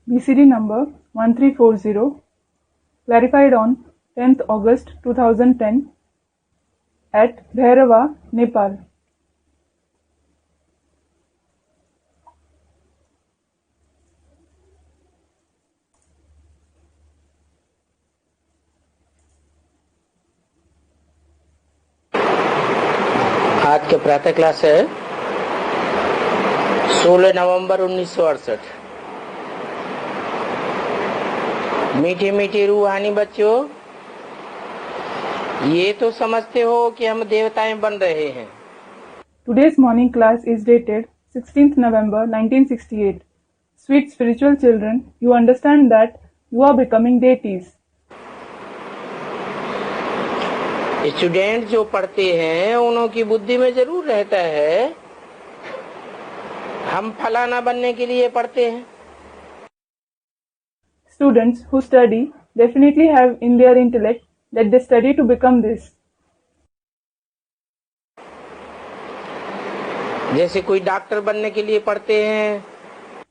BCD number 1340, clarified on 10th August 2010 at Bhairava, Nepal. आज के प्रातः क्लास है 16 नवंबर 1968। मीठी मीठी रूहानी बच्चों, ये तो समझते हो कि हम देवताएं बन रहे हैं। Today's morning class is dated 16th November 1968. Sweet spiritual children, you understand that you are becoming deities. Student जो पढ़ते हैं उन्हों की बुद्धि में जरूर रहता है हम फलाना बनने के लिए पढ़ते हैं। Students who study definitely have in their intellect that they study to become this. जैसे कोई डॉक्टर बनने के लिए पढ़ते हैं,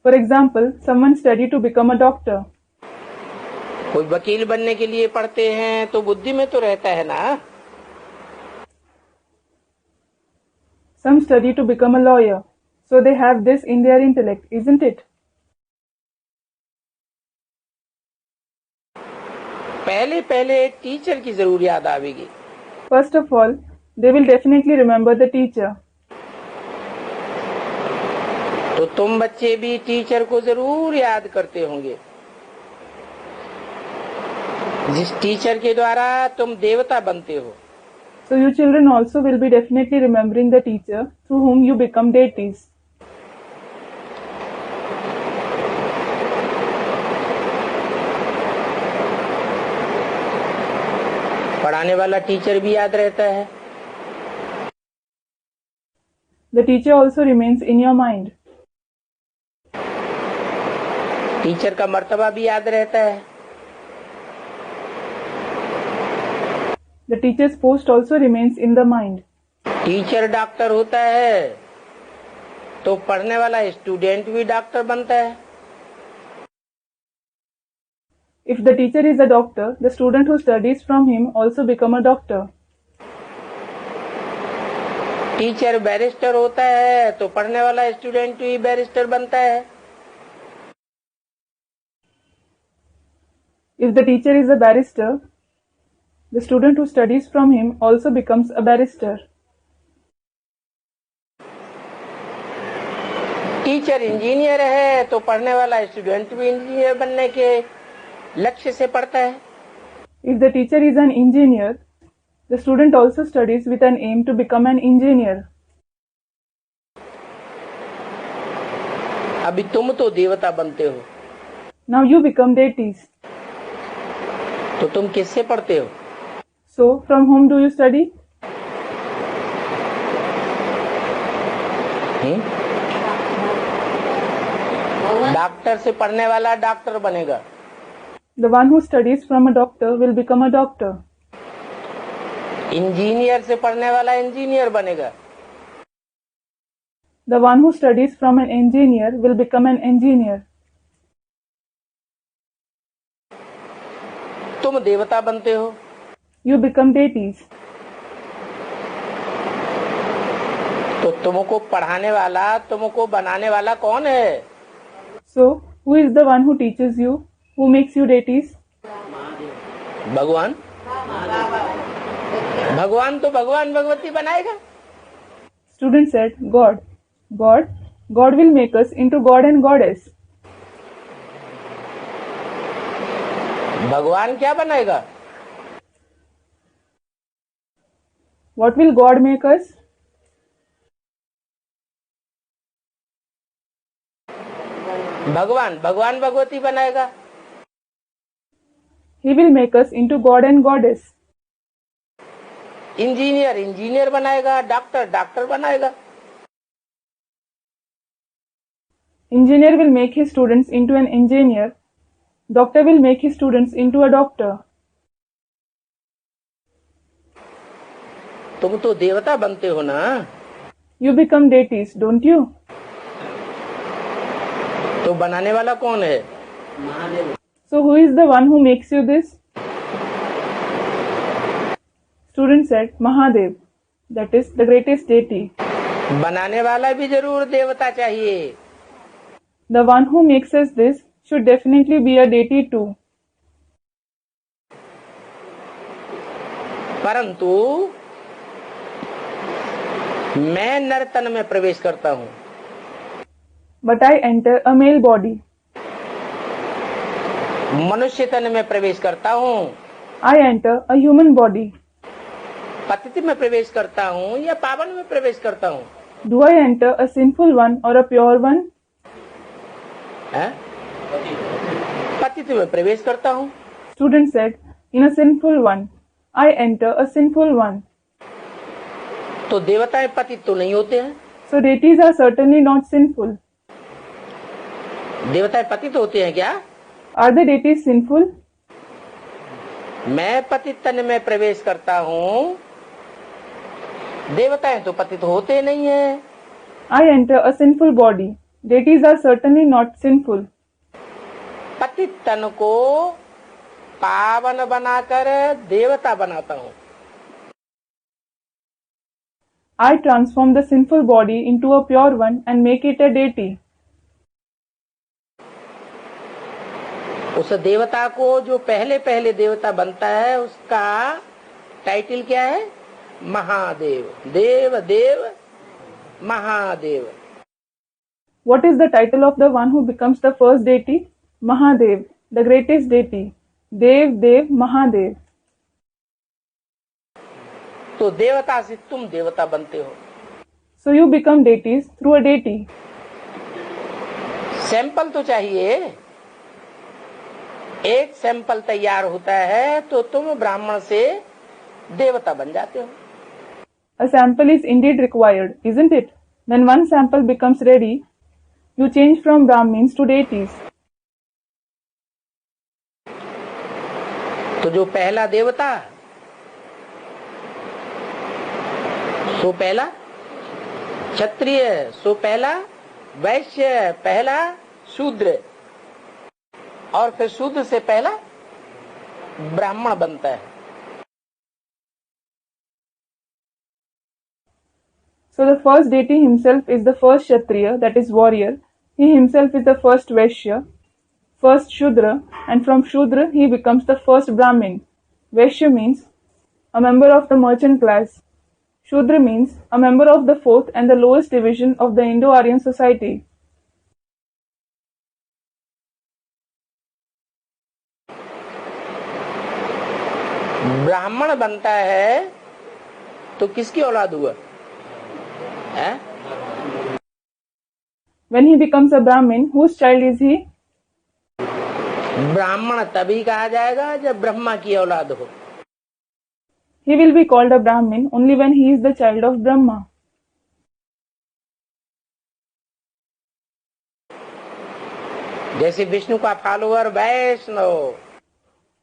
For example, someone study to become a doctor. कोई वकील बनने के लिए पढ़ते हैं, तो बुद्धि में तो रहता है ना। Some study to become a lawyer, so they have this in their intellect, isn't it? पहले पहले टीचर की जरूर याद आवेगी। First of all, they will definitely remember the teacher. तो तुम बच्चे भी टीचर को जरूर याद करते होंगे, जिस टीचर के द्वारा तुम देवता बनते हो। So you children also will be definitely remembering the teacher through whom you become deities. पढ़ाने वाला टीचर भी याद रहता है। The teacher also remains in your mind. Teacher का मर्तबा भी याद रहता है। The teacher's post also remains in the mind. Teacher doctor होता है तो पढ़ने वाला स्टूडेंट भी डॉक्टर बनता है। If the teacher is a doctor, the student who studies from him also become a doctor. Teacher barrister होता है तो पढ़ने वाला स्टूडेंट भी बैरिस्टर बनता है। If the teacher is a barrister, the student who studies from him also becomes a barrister. Teacher engineer है तो पढ़ने वाला स्टूडेंट भी इंजीनियर बनने के लक्ष्य से पढ़ता है। If the teacher is an engineer, the student also studies with an aim to become an engineer. अभी तुम तो देवता बनते हो, Now you become deities. तो तुम किससे पढ़ते हो? So, from whom do you study? Doctor से पढ़ने वाला डॉक्टर बनेगा। The one who studies from a doctor will become a doctor. Engineer से पढ़ने वाला इंजीनियर बनेगा। The one who studies from an engineer will become an engineer. तुम देवता बनते हो। You become deities. तो तुमको पढ़ाने वाला, तुमको बनाने वाला कौन है? So, who is the one who teaches you? Who makes you deities? भगवान। भगवान तो भगवान भगवती बनाएगा। Student said, God. God? God will make us into God and Goddess. भगवान क्या बनाएगा? What will God make us? भगवान भगवान भगवती बनाएगा। He will make us into God and Goddess. Engineer engineer बनाएगा, डॉक्टर डॉक्टर बनाएगा। Engineer will make his students into an engineer. Doctor will make his students into a doctor. तुम तो देवता बनते हो ना। You become deities, don't you? तो बनाने वाला कौन है? So who is the one who makes you this? Student said, Mahadev, that is the greatest deity. बनाने वाला भी जरूर देवता चाहिए, The one who makes us this should definitely be a deity too. परंतु मैं नर तन में प्रवेश करता हूं, But I enter a male body. मनुष्य तन में प्रवेश करता हूं, I enter a human body. पतित में प्रवेश करता हूं या पावन में प्रवेश करता हूं? Do I enter a sinful one or a pure one? है? पतित में प्रवेश करता हूं। Student said, in a sinful one. I enter a sinful one. तो देवताएं पतित तो नहीं होते हैं। So deities are certainly not sinful. देवताएं पतित होते हैं क्या? Are the deities sinful? मैं पतित तन में प्रवेश करता हूं, देवताएं तो पतित होते नहीं है। I enter a sinful body. Deities are certainly not sinful. पतित तन को पावन बनाकर देवता बनाता हूं। I transform the sinful body into a pure one and make it a deity. उस देवता को जो पहले पहले देवता बनता है उसका टाइटल क्या है? महादेव। देव देव Mahadev. What is the title of the one who becomes the first deity? Mahadev, the greatest deity. Dev, Dev, Mahadev. तो देवता से तुम देवता बनते हो। So you become deities through a deity. Sample तो चाहिए। एक सैंपल तैयार होता है तो तुम ब्राह्मण से देवता बन जाते हो। A sample is indeed required, isn't it? When one sample becomes ready, you change from Brahmins to deities. तो जो पहला देवता सो पहला क्षत्रिय, सो पहला वैश्य, पहला शूद्र, और फिर शूद्र से पहला ब्राह्मण बनता है। So the first deity himself is the first Kshatriya, that is warrior. He himself is the first Vaishya, first Shudra, and from Shudra he becomes the first Brahmin. Vaishya means a member of the merchant class. Shudra means a member of the fourth and the lowest division of the Indo-Aryan society. ब्राह्मण बनता है तो किसकी औलाद हुआ है? When he becomes a Brahmin, whose child is he? ब्राह्मण तभी कहा जाएगा जब ब्रह्मा की औलाद हो। He will be called a Brahmin only when he is the child of Brahma. जैसे विष्णु का follower Vaishnav,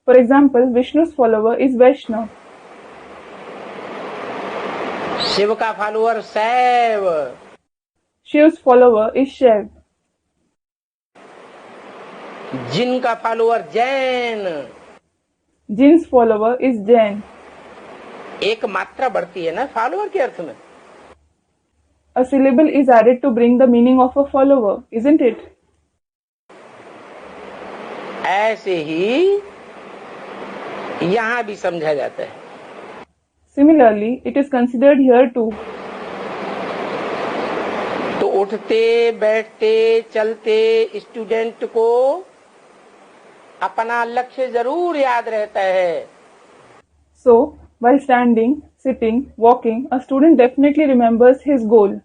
For example, Vishnu's follower is Vaishnav. Shiv का follower Shaiv, Shiv's follower is Shaiv. Jin का follower Jain. Jin's follower is Jain. एक मात्रा बढ़ती है ना follower के अर्थ में। A syllable is added to bring the meaning of a follower, isn't it? ऐसे ही यहां भी समझा जाता है। Similarly, it is considered here too. तो उठते बैठते चलते स्टूडेंट को अपना लक्ष्य जरूर याद रहता है। So, while standing, sitting, walking, a student definitely remembers his goal.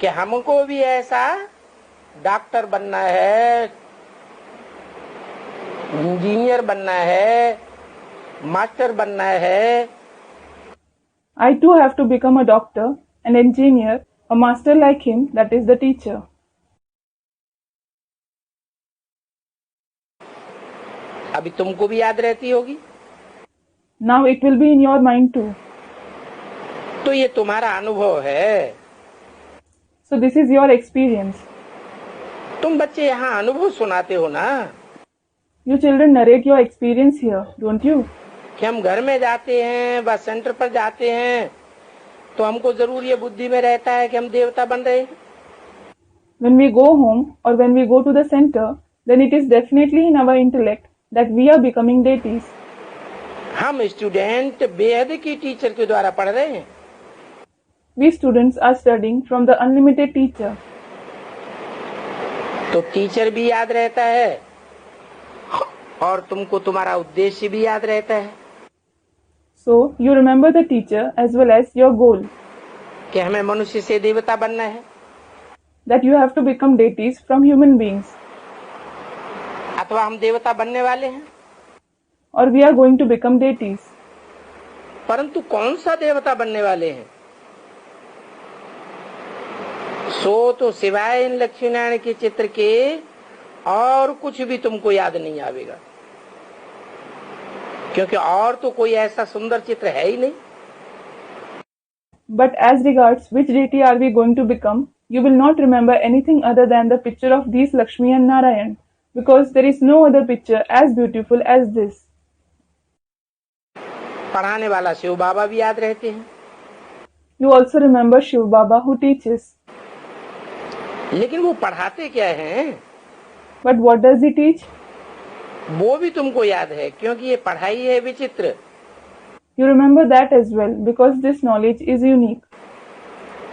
कि हमको भी ऐसा डॉक्टर बनना है, इंजीनियर बनना है, मास्टर बनना है। I too have to become a doctor, an engineer, a master like him, that is the teacher. अभी तुमको भी याद रहती होगी। Now it will be in your mind too. तो ये तुम्हारा अनुभव है। So this is your experience. तुम बच्चे यहाँ अनुभव सुनाते हो ना You children narrate your experience here, don't you? कि हम घर में जाते हैं, बस सेंटर पर जाते हैं, तो हमको जरूर ये बुद्धि में रहता है कि हम देवता बन रहे हैं। When we go home or when we go to the center, then it is definitely in our intellect that we are becoming deities. हम स्टूडेंट बेहद की टीचर के द्वारा पढ़ रहे हैं। We students are studying from the unlimited teacher. तो teacher भी याद रहता है और तुमको तुम्हारा उद्देश्य भी याद रहता है So you remember the teacher as well as your goal, कि हमें मनुष्य से देवता बनना है, that you have to become deities from human beings, अथवा हम देवता बनने वाले हैं। or we are going to become deities. परंतु कौन सा देवता बनने वाले हैं, सो तो सिवाय इन लक्ष्मी नारायण के चित्र के और कुछ भी तुमको याद नहीं आवेगा, क्योंकि और तो कोई ऐसा सुंदर चित्र है ही नहीं। But as regards which deity are we going to become, you will not remember anything other than the picture of these Lakshmi and Narayan, because there is no other picture as beautiful as this. पढ़ाने वाला शिव बाबा भी याद रहते हैं, You also remember Shiv Baba who teaches. लेकिन वो पढ़ाते क्या हैं But what does he teach? वो भी तुमको याद है, क्योंकि ये पढ़ाई है विचित्र। You remember that as well because this knowledge is unique.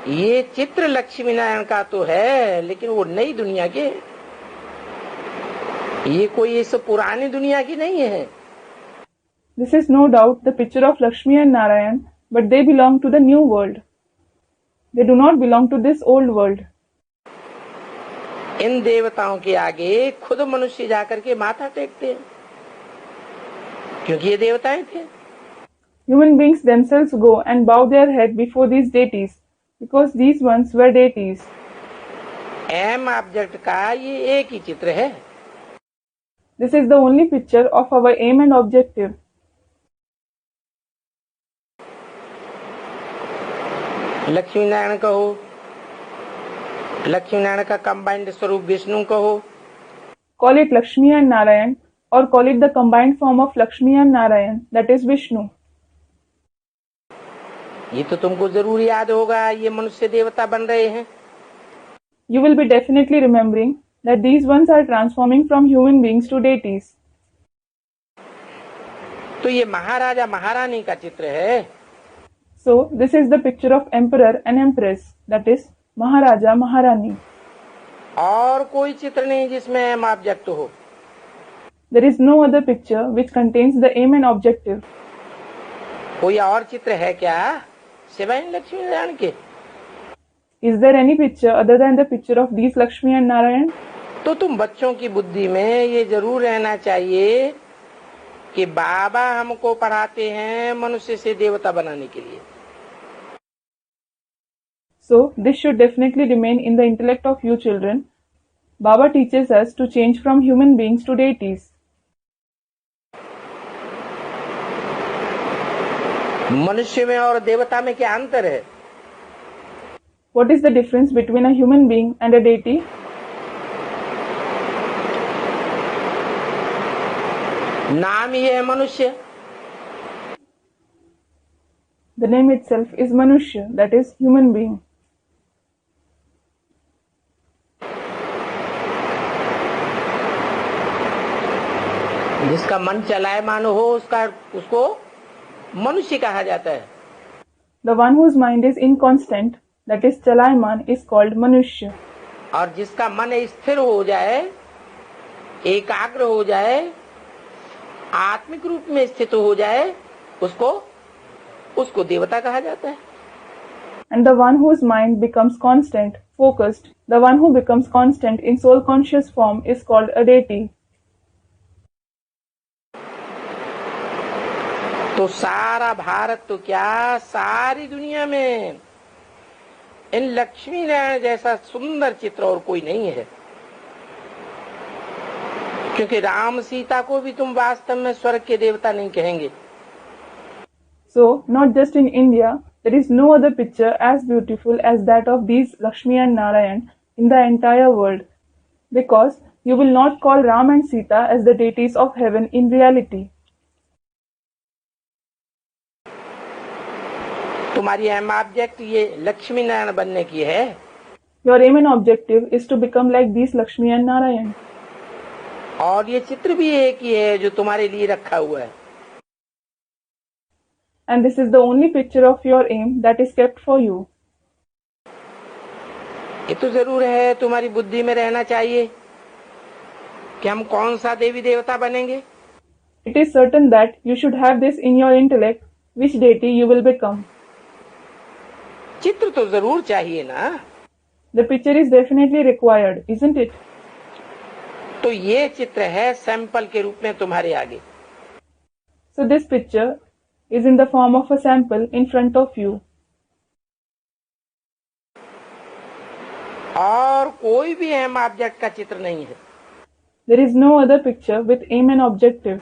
ये चित्र लक्ष्मी नारायण का तो है, लेकिन वो नई दुनिया के, ये कोई इस पुरानी दुनिया की नहीं है। This is no doubt the picture of Lakshmi and Narayan, but they belong to the new world. They do not belong to this old world. इन देवताओं के आगे खुद मनुष्य जाकर के माथा टेकते हैं, क्योंकि ये देवताएं थे। Human beings themselves go and bow their head before these deities because these ones were deities. Aim object का ये एक ही चित्र है। This is the only picture of our aim and objective. Lakshmi Narayan कहो, लक्ष्मी नारायण का कंबाइंड स्वरूप विष्णु कहो, Call it Lakshmi and Narayan or call it the combined form of Lakshmi and Narayan, that is Vishnu. ये तो तुमको जरूर याद होगा, ये मनुष्य देवता बन रहे हैं। You will be definitely remembering that these ones are transforming from human beings to deities. तो ये महाराजा महारानी का चित्र है। So this is the picture of Emperor and Empress, that is Maharaja Maharani. और कोई चित्र नहीं जिसमें एम ऑब्जेक्ट हो। There is no other picture which contains the aim and objective. कोई और चित्र है क्या सिवाय लक्ष्मी नारायण के? Is there any picture other than the picture of these Lakshmi and Narayan? तो तुम बच्चों की बुद्धि में ये जरूर रहना चाहिए कि बाबा हमको पढ़ाते हैं मनुष्य से देवता बनाने के लिए। So this should definitely remain in the intellect of you children. Baba teaches us to change from human beings to deities. मनुष्य में और देवता में क्या अंतर है? What is the difference between a human being and a deity? नाम ही है मनुष्य। The name itself is Manushya, that is human being. जिसका मन चलायमान हो उसको मनुष्य कहा जाता है। The one whose mind is inconstant, that is Chalayman, is called Manushya. और जिसका मन स्थिर हो जाए, एकाग्र हो जाए, आत्मिक रूप में स्थित हो जाए, उसको देवता कहा जाता है। And the one whose mind becomes constant, focused, the one who becomes constant in soul conscious form is called a deity. तो सारा भारत तो क्या सारी दुनिया में इन लक्ष्मी नारायण जैसा सुंदर चित्र और कोई नहीं है, क्योंकि राम सीता को भी तुम वास्तव में स्वर्ग के देवता नहीं कहेंगे। So, not just in India, there is no other picture as beautiful as that of these Lakshmi and Narayan in the entire world. Because you will not call Ram and Sita as the deities of heaven in reality. तुम्हारी अहम object ये लक्ष्मी नारायण बनने की है। Your aim and objective is to become like these Lakshmi and Narayan. और ये चित्र भी एक ही है जो तुम्हारे लिए रखा हुआ है। And this is the only picture of your aim that is kept for you. ये तो जरूर है तुम्हारी बुद्धि में रहना चाहिए कि हम कौन सा देवी देवता बनेंगे। It is certain that you should have this in your intellect, which deity you will become. चित्र तो जरूर चाहिए ना। The picture is definitely required, isn't it? तो ये चित्र है सैंपल के रूप में तुम्हारे आगे। So this picture is in the form of a sample in front of you. और कोई भी अहम ऑब्जेक्ट का चित्र नहीं है। There is no other picture with aim and objective.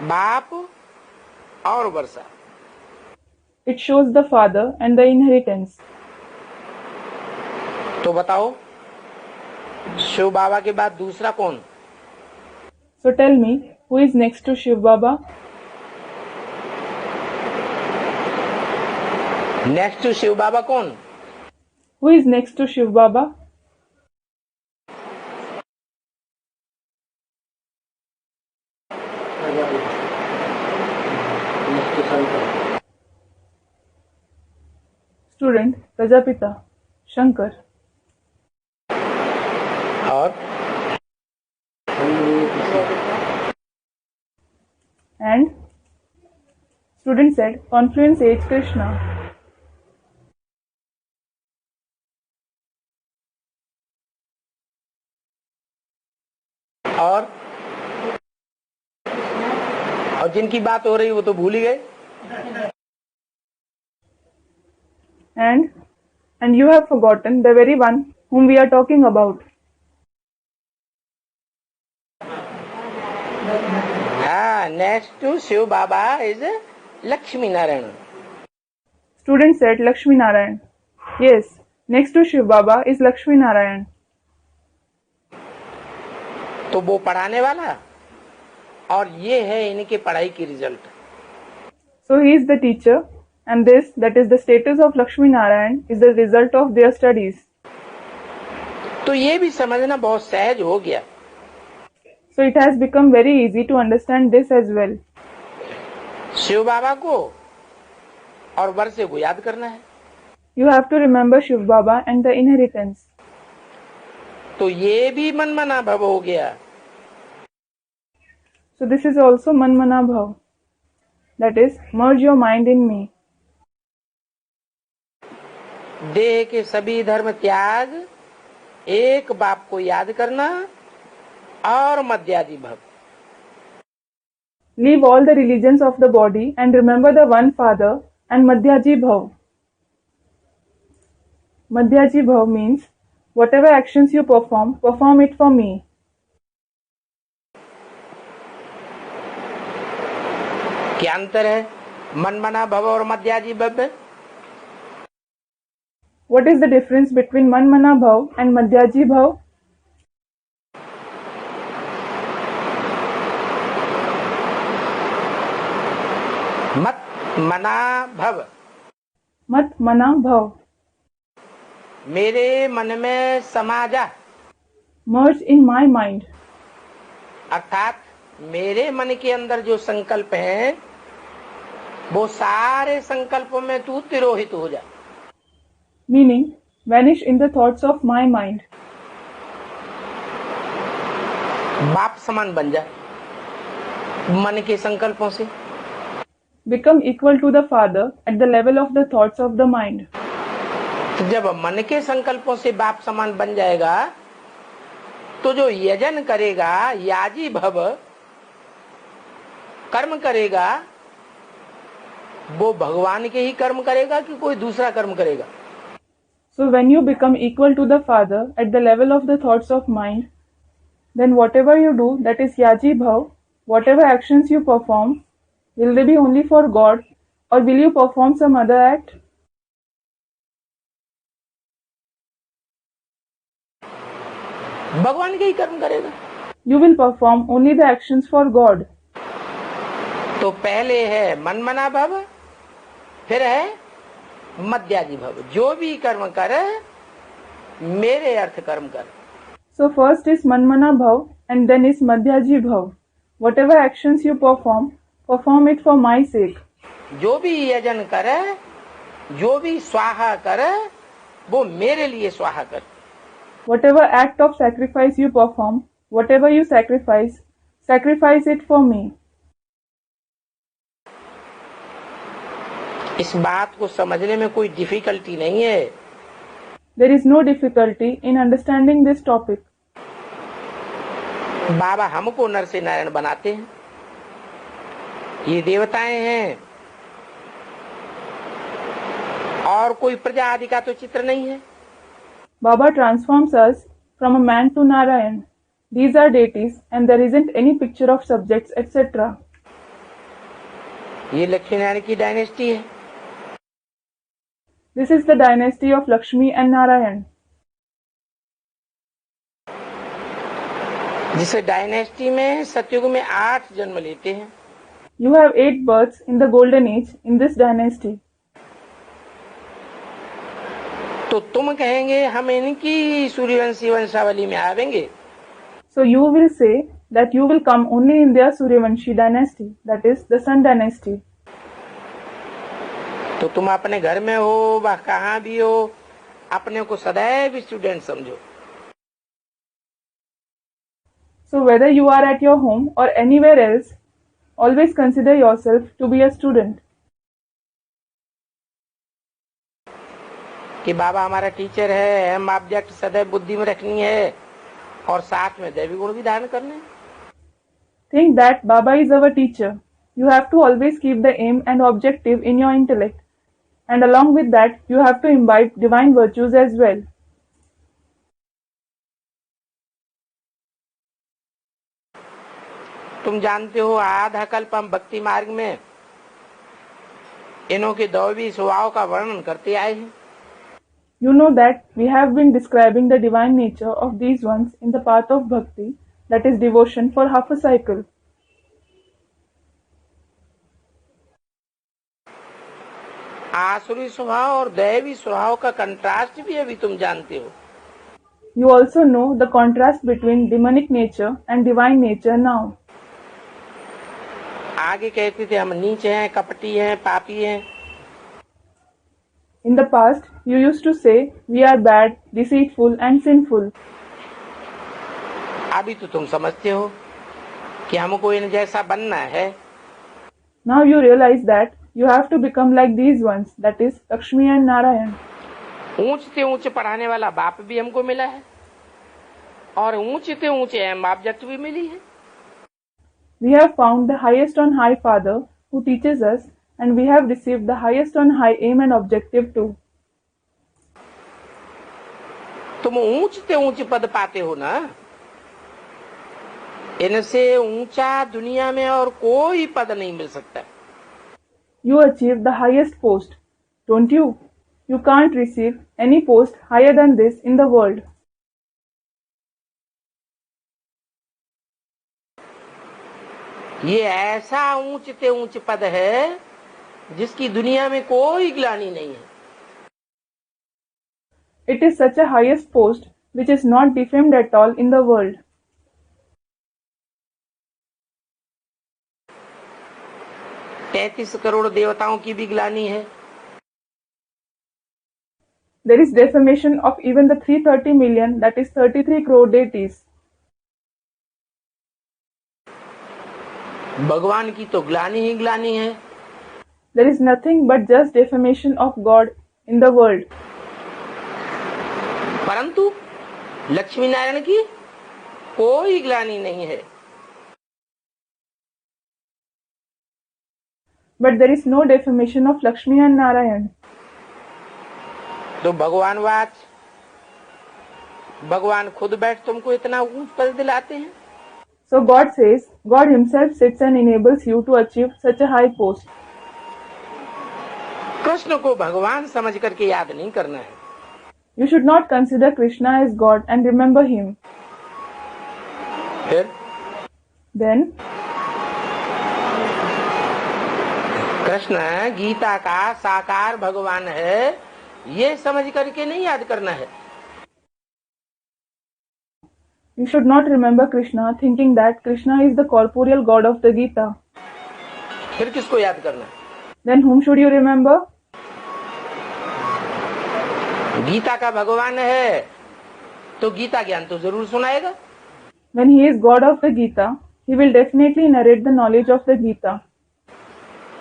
बाप और वर्षा। It shows the father and the inheritance. तो बताओ शिव बाबा के बाद दूसरा कौन? So tell me, who is next to Shiv Baba? Next to Shiv Baba कौन? Who is next to Shiv Baba? Student Prajapita, Shankar. और And student said Confluence Age Krishna. और जिनकी बात हो रही वो तो भूल ही गए। And you have forgotten the very one whom we are talking about. हाँ, next to Shiv Baba is Lakshmi Narayan. Student said Lakshmi Narayan. Yes, next to Shiv Baba is Lakshmi Narayan. तो वो पढ़ाने वाला और ये है इनके पढ़ाई की result. So he is the teacher, and this, that is the status of Lakshmi Narayan, is the result of their studies. तो ये भी समझना बहुत सहज हो गया। So it has become very easy to understand this as well. Shiv बाबा को और वर्षे को याद करना है। You have to remember Shiv Baba and the inheritance. तो ये भी मनमना भव हो गया। So this is also Manmana Bhav. That is, merge your mind in me. देह के सभी धर्म त्याग, एक बाप को याद करना और मध्याजी भव। Leave all the religions of the body and remember the one Father and Madhyaji Bhav. Madhyaji Bhav means whatever actions you perform, perform it for me. क्या अंतर है मनमना भव और मध्याजी भव में? What is the difference between Manmana Bhav and Madhyaji Bhav? मत मना भव, Mat Mana Bhav. मेरे मन में समा जा, Merge in my mind. अर्थात मेरे मन के अंदर जो संकल्प हैं वो सारे संकल्पों में तू तिरोहित हो जा। Meaning, vanish in the thoughts of my mind. बाप समान बन जा मन के संकल्पों से। Become equal to the Father at the level of the thoughts of the mind. तो जब मन के संकल्पों से बाप समान बन जाएगा तो जो यजन करेगा, याजी भव कर्म करेगा, वो भगवान के ही कर्म करेगा कि कोई दूसरा कर्म करेगा? So when you become equal to the Father at the level of the thoughts of mind, then whatever you do, that is Yaji Bhav, whatever actions you perform, will they be only for God, or will you perform some other act? भगवान के ही कर्म करेगा। You will perform only the actions for God. तो पहले है मनमना भव, फिर है मध्याजी भव। जो भी कर्म करे मेरे अर्थ कर्म कर। So first is Manmana Bhav and then is Madhyaji Bhav. Whatever actions you perform, perform it for my sake. जो भी यजन करे, जो भी स्वाहा करे, वो मेरे लिए स्वाहा कर। Whatever act of sacrifice you perform, whatever you sacrifice, sacrifice it for me. इस बात को समझने में कोई डिफिकल्टी नहीं है। There is no difficulty in understanding this topic. बाबा हमको नर से नारायण बनाते हैं, ये देवताएं हैं, और कोई प्रजा आदि का तो चित्र नहीं है। Baba transforms us from a man to Narayan. These are deities and there isn't any picture of subjects, etc. ये लक्ष्मी नारायण की डायनेस्टी है। This is the dynasty of Lakshmi and Narayan. जिस डायनेस्टी में सतयुग में 8 जन्म लेते हैं। You have 8 births in the golden age in this dynasty. तो तुम कहेंगे हम इनकी सूर्यवंशी वंशावली में आवेंगे। So you will say that you will come only in their Suryavanshi dynasty, that is the Sun dynasty. तो तुम अपने घर में हो व कहाँ भी हो, अपने को सदैव स्टूडेंट समझो। So whether you are at your home or anywhere else, always consider yourself to be a student. कि बाबा हमारा टीचर है, हम ऑब्जेक्ट सदैव बुद्धि में रखनी है और साथ में दैवी गुण भी धारण करने। Think that Baba is our teacher. You have to always keep the aim and objective in your intellect. And along with that, you have to imbibe divine virtues as well. तुम जानते हो आधा कल्प हम भक्ति मार्ग में इन्हों के दैवी स्वभाव का वर्णन करते आए हैं। You know that we have been describing the divine nature of these ones in the path of bhakti, that is devotion, for half a cycle. आसुरी स्वभाव और दैवी स्वभाव का कंट्रास्ट भी अभी तुम जानते हो। You also know the contrast between demonic nature and divine nature now. आगे कहते थे हम नीच हैं, कपटी हैं, पापी हैं। In the past, you used to say we are bad, deceitful and sinful. अभी तो तुम समझते हो कि हमको इन जैसा बनना है। Now you realize that you have to become like these ones, that is Lakshmi and Narayan. ऊंच से ऊंच पढ़ाने वाला बाप भी हमको मिला है और ऊंचे से ऊंचे एम ऑब्जेक्ट भी मिली है। We have found the highest on high Father who teaches us, and we have received the highest on high aim and objective too. तुम ऊंच से ऊंच पद पाते हो ना, इनसे ऊंचा दुनिया में और कोई पद नहीं मिल सकता। You achieve the highest post, don't you? You can't receive any post higher than this in the world. ये ऐसा ऊंच से ऊंच पद है जिसकी दुनिया में कोई ग्लानि नहीं है। It is such a highest post which is not defamed at all in the world. तैतीस करोड़ देवताओं की भी ग्लानि है। There is defamation of even the 330 million, that is 33 crore deities. भगवान की तो ग्लानि ही ग्लानि है। There is nothing but just defamation of God in the world. परंतु लक्ष्मी नारायण की कोई ग्लानि नहीं है। But there is no defamation of Lakshmi and Narayan. तो भगवान वाच, भगवान खुद बैठ तुमको इतना ऊंच पद दिलाते हैं। So God says, God himself sits and enables you to achieve such a high post. Krishna को भगवान समझ करके याद नहीं करना है। You should not consider Krishna as God and remember him. फिर Then कृष्ण गीता का साकार भगवान है, ये समझ करके नहीं याद करना है। you should not remember Krishna thinking that Krishna is the corporeal god of the Gita. फिर किसको याद करना है? Then whom should you remember? Gita का भगवान है तो गीता ज्ञान तो जरूर सुनाएगा। When he is god of the Gita, he will definitely narrate the knowledge of the Gita.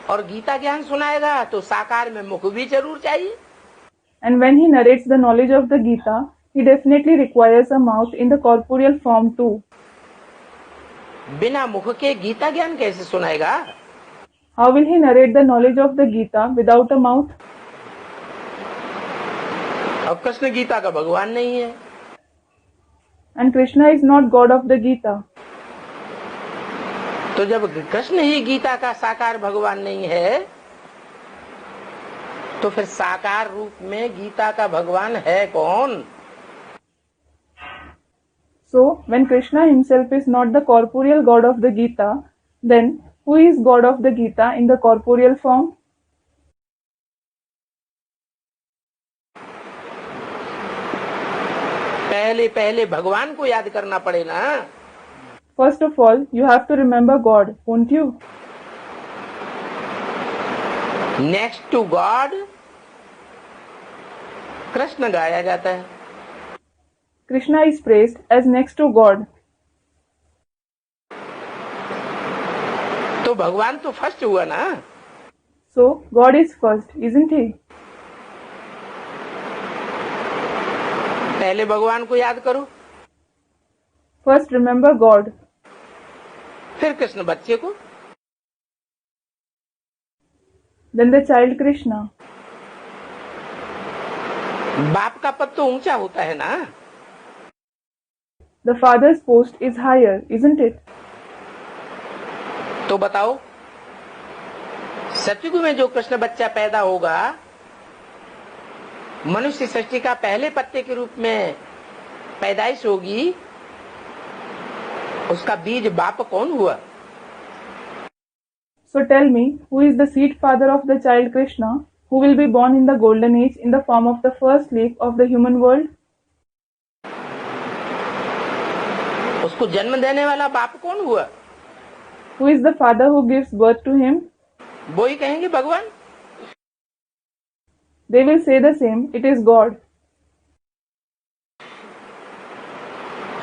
और गीता ज्ञान सुनाएगा तो साकार में मुख भी जरूर चाहिए। And when he narrates the knowledge of the Gita, he definitely requires a mouth in the corporeal form too. बिना मुख के गीता ज्ञान कैसे सुनाएगा? How will he narrate the knowledge of the Gita without a mouth? अब कृष्ण गीता का भगवान नहीं है, And Krishna is not god of the Gita. तो जब कृष्ण ही गीता का साकार भगवान नहीं है तो फिर साकार रूप में गीता का भगवान है कौन? So, when Krishna himself is not the corporeal god of the Gita, then who is god of the Gita in the corporeal form? पहले पहले भगवान को याद करना पड़े ना। First of all, you have to remember God, won't you? Next to God Krishna गाया जाता है। Krishna is praised as next to God. तो भगवान तो फर्स्ट हुआ ना। So, God is first, isn't he? पहले भगवान को याद करो, First remember God, फिर कृष्ण बच्चे को, then the child Krishna. बाप का पद तो ऊंचा होता है ना। The father's post is higher, isn't it? तो बताओ, सतयुग में जो कृष्ण बच्चा पैदा होगा, मनुष्य सृष्टि का पहले पत्ते के रूप में पैदाइश होगी, उसका बीज बाप कौन हुआ? So tell me, who is the seed father of the child Krishna, who will be born in the golden age in the form of the first leaf of the human world? उसको जन्म देने वाला बाप कौन हुआ? Who is the father who gives birth to him? वो ही कहेंगे भगवान। They will say the same, it is God.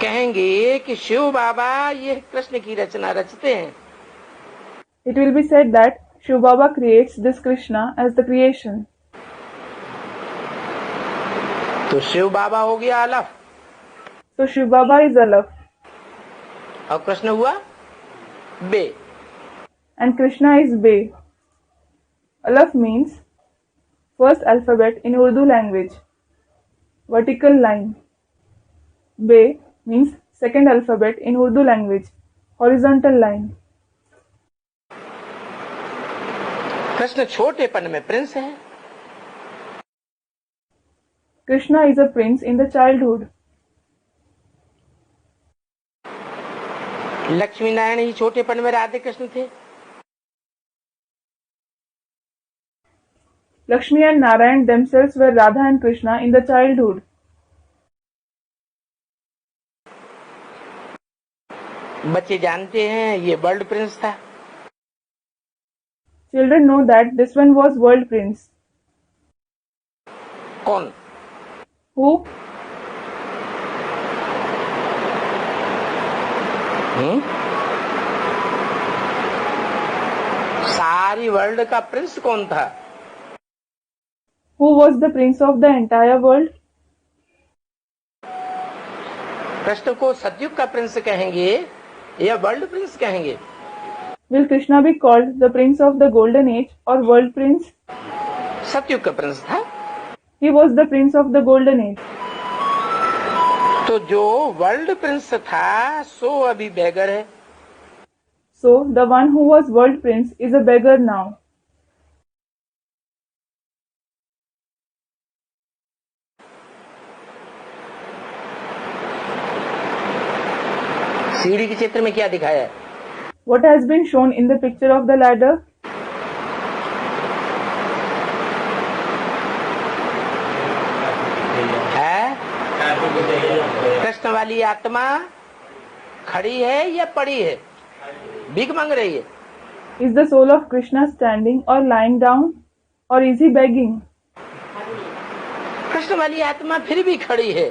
कहेंगे कि शिव बाबा ये कृष्ण की रचना रचते हैं। It will be said that Shiv Baba creates this Krishna as the creation. तो शिव बाबा हो गया अलफ So Shiv Baba is Alaf और कृष्ण हुआ बे। and Krishna is Be. Alaf means first alphabet in Urdu language, vertical line. Be means second alphabet in Urdu language, horizontal line. Krishna छोटेपन में Prince है, Krishna is a prince in the childhood. Lakshmi Narayan ही छोटेपन में राधे कृष्ण थे। Lakshmi and Narayan themselves were Radha and Krishna in the childhood. बच्चे जानते हैं ये world Prince था। Children know that this one was world prince. कौन? Who? सारी वर्ल्ड का प्रिंस कौन था? Who was the prince of the entire world? Krishna को सतयुग का प्रिंस कहेंगे या वर्ल्ड प्रिंस कहेंगे? Will Krishna be called the prince of the golden age or world prince? सतयुग का प्रिंस था। He was the prince of the golden age. तो जो वर्ल्ड प्रिंस था सो अभी बेगर है। So the one who was world prince is a beggar now. सीढ़ी के चित्र में क्या दिखाया है? What has been shown in the picture of the ladder? है कृष्ण वाली आत्मा खड़ी है या पड़ी है? भीख मांग रही है? Is the soul of Krishna standing or lying down, or is he begging? Krishna वाली आत्मा फिर भी खड़ी है।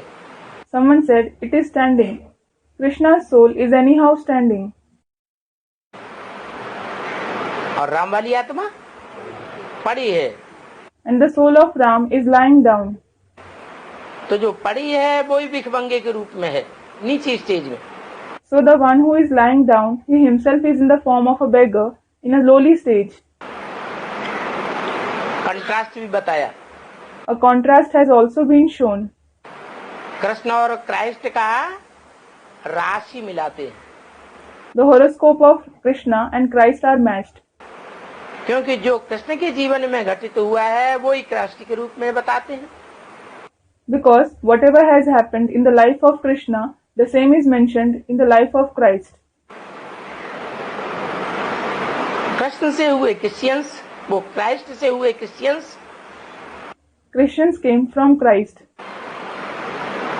Someone said it is standing. Krishna's soul is anyhow standing. और राम वाली आत्मा पड़ी है। And the soul of Ram is lying down. तो जो पड़ी है वो ही भिखमंगे के रूप में है, नीचे स्टेज में। So the one who is lying down, he himself is in the form of a beggar in a lowly stage. Contrast भी बताया। A contrast has also been shown. Krishna और क्राइस्ट का राशि मिलाते हैं, The horoscope of Krishna and Christ are matched. क्योंकि जो कृष्ण के जीवन में घटित हुआ है वो ही क्राइस्ट के रूप में बताते हैं। Because whatever has happened in the life of Krishna, the same is mentioned in the life of Christ. Krishna से हुए क्रिश्चियंस, वो क्राइस्ट से हुए Christians, Christians came from Christ.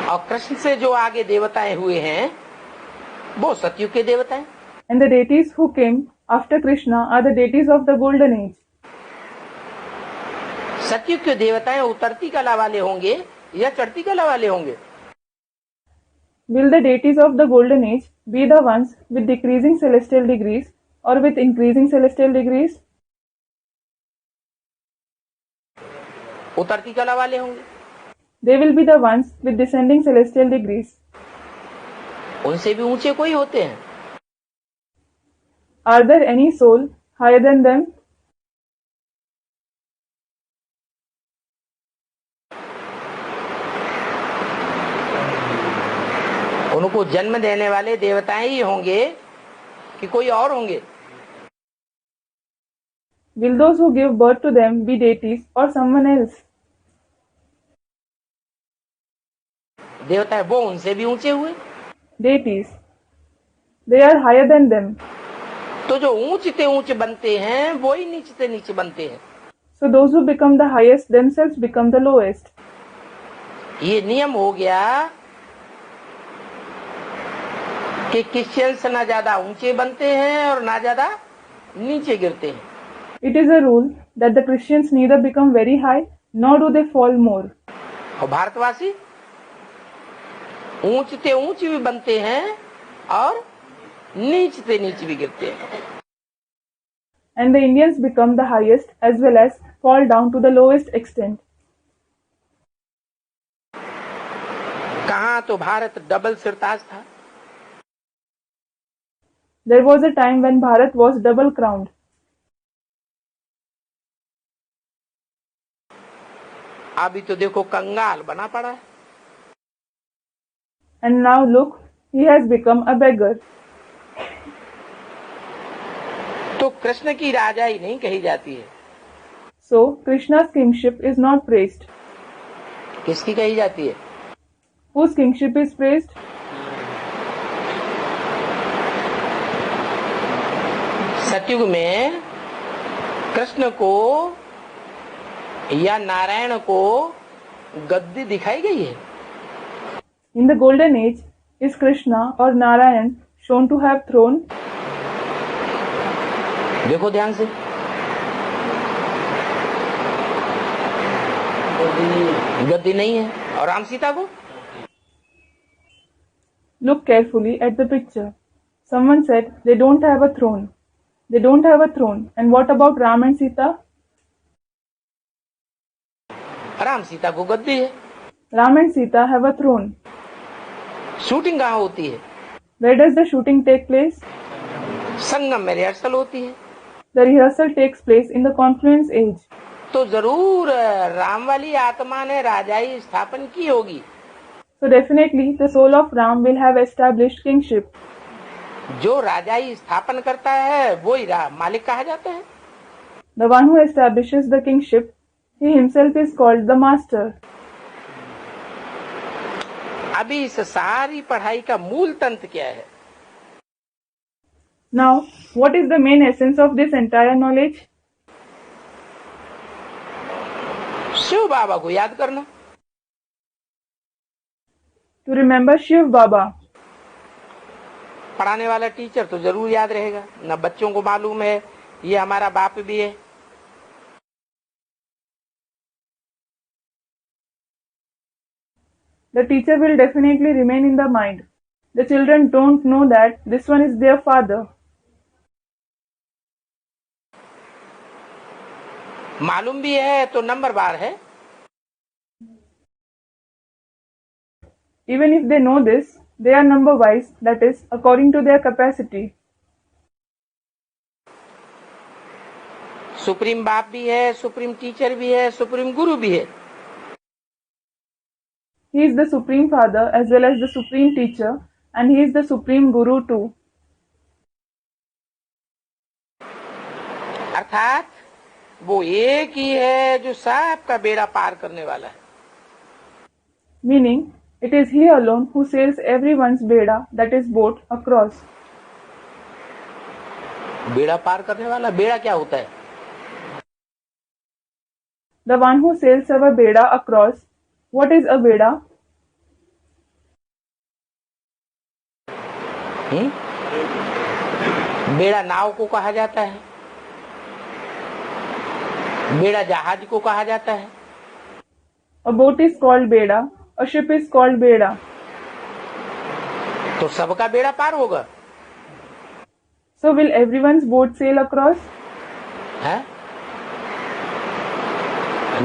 और कृष्ण से जो आगे देवताएं हुए हैं वो सतयुग के देवता हैं। And the deities who came after Krishna are the deities of the golden age. सतयुग के देवताएं उतरती कला वाले होंगे या चढ़ती कला वाले होंगे? Will the deities of the golden age be the ones with decreasing celestial degrees or with increasing celestial degrees? उतरती कला वाले होंगे। They will be the ones with descending celestial degrees. उनसे भी ऊंचे कोई होते हैं? Are there any soul higher than them? उनको जन्म देने वाले देवताएं ही होंगे कि कोई और होंगे? Will those who give birth to them be deities or someone else? देवता वो उनसे भी ऊंचे हुए। Deities. They are higher than them. तो जो ऊंचते ऊंचे बनते हैं वो ही नीचते नीचे बनते हैं। So those who become the highest themselves become the lowest. ये नियम हो गया कि क्रिश्चियंस ना ज्यादा ऊंचे बनते हैं और ना ज्यादा नीचे गिरते हैं। It is a rule that the Christians neither become very high nor do they fall more. और भारतवासी ऊंचते ऊंचे भी बनते हैं और नीचते नीचे भी गिरते हैं। And the Indians become the highest as well as fall down to the lowest extent. कहाँ तो भारत डबल सिरताज था। There was a time when Bharat was double crowned. अभी तो देखो कंगाल बना पड़ा है। And now look, he has become a beggar. तो कृष्ण की राजाई नहीं कही जाती है। So Krishna's kingship is not praised. किसकी कही जाती है? Whose kingship is praised? सतयुग में कृष्ण को या नारायण को गद्दी दिखाई गई है। In the golden age, is Krishna or Narayan shown to have throne? देखो ध्यान से, गद्दी नहीं है। और राम सीता को Look carefully at the picture. Someone said they don't have a throne. They don't have a throne. And what about Ram and Sita? Ram Sita को गद्दी है। Ram and Sita have a throne. Shooting कहाँ होती है? Where does the shooting take place? संगम में rehearsal होती है। The rehearsal takes place in the confluence age. तो जरूर राम वाली आत्मा ने राजाई स्थापन की होगी। So definitely the soul of Ram will have established kingship. जो राजाई स्थापन करता है वो ही मालिक कहा जाता है। The one who establishes the kingship, he himself is called the master. अभी इस सारी पढ़ाई का मूल तंत्र क्या है? Now, what is the main essence of this entire knowledge? Shiv बाबा को याद करना। To remember Shiv Baba. पढ़ाने वाला टीचर तो जरूर याद रहेगा, न बच्चों को मालूम है ये हमारा बाप भी है। The teacher will definitely remain in the mind. The children don't know that this one is their father. मालूम भी है तो नंबर बार है। Even if they know this, they are number wise, that is, according to their capacity. Supreme बाप भी है, supreme teacher भी है, सुप्रीम गुरु भी है। He is the supreme father as well as the supreme teacher, and he is the supreme guru too. अर्थात वो एक ही है जो सबका बेड़ा पार करने वाला है। Meaning, it is he alone who sails everyone's beda, that is boat, across. बेड़ा पार करने वाला, बेड़ा क्या होता है? The one who sails our beda across. What is a beda? बेड़ा नाव को कहा जाता है, बेड़ा जहाज को कहा जाता है। A boat is called beda, a ship is called beda. तो सबका बेड़ा पार होगा। So will everyone's boat sail across? है?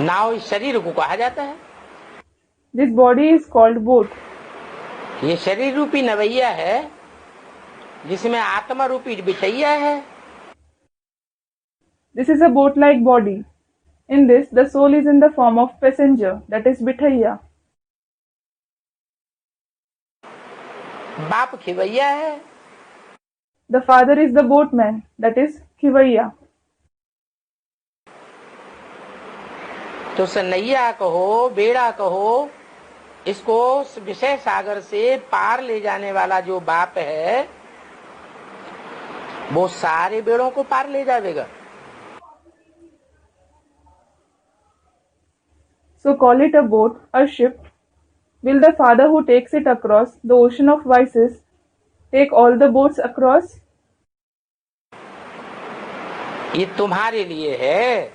नाव इस शरीर को कहा जाता है। This body is called boat. ये शरीर रूपी नवैया है जिसमें आत्मा रूपी बिछैया है। This is a boat-like body. In this, the soul is in the form of passenger, that is Bithaiya. बाप खिवैया है। The father is the boatman, that is Khivaiya. तो सनैया कहो, बेड़ा कहो, इसको विषय सागर से पार ले जाने वाला जो बाप है वो सारे बेड़ों को पार ले जाएगा। So call it a boat, a ship. Will the father who takes it across the ocean of vices take all the boats across? ये तुम्हारे लिए है।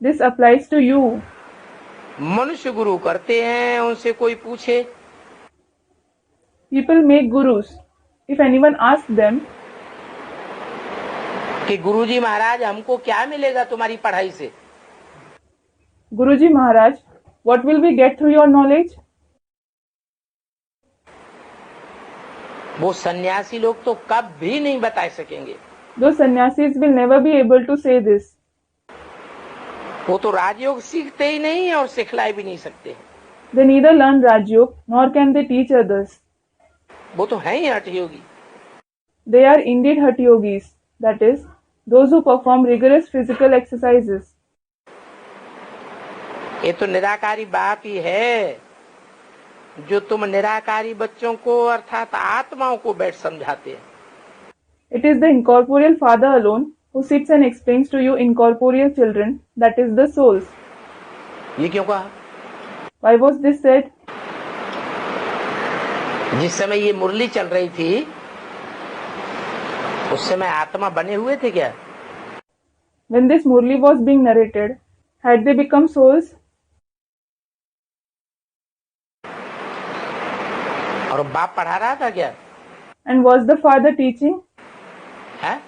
This applies to you. मनुष्य गुरु करते हैं, उनसे कोई पूछे। People make gurus. If anyone asks them कि गुरुजी महाराज हमको क्या मिलेगा तुम्हारी पढ़ाई से? Guruji Maharaj, what will we get through your knowledge? वो सन्यासी लोग तो कभी नहीं बता सकेंगे। Those sannyasis will never be able to say this. वो तो राजयोग सीखते ही नहीं और सिखला भी नहीं सकते। They neither learn Rajyog nor can they teach others. वो तो है ही हठ योगी। They are indeed Hatha Yogis, that is, those who perform rigorous physical exercises. ये तो निराकारी बाप ही है जो तुम निराकारी बच्चों को अर्थात आत्माओं को बैठ समझाते हैं। It is the incorporeal father alone who sits and explains to you incorporeal children, that is the souls. ये क्यों कहा? Why was this said? जिस समय ये मुरली चल रही थी उस समय आत्मा बने हुए थे क्या? When this Murli was being narrated, had they become souls? और बाप पढ़ा रहा था क्या? And was the father teaching? है?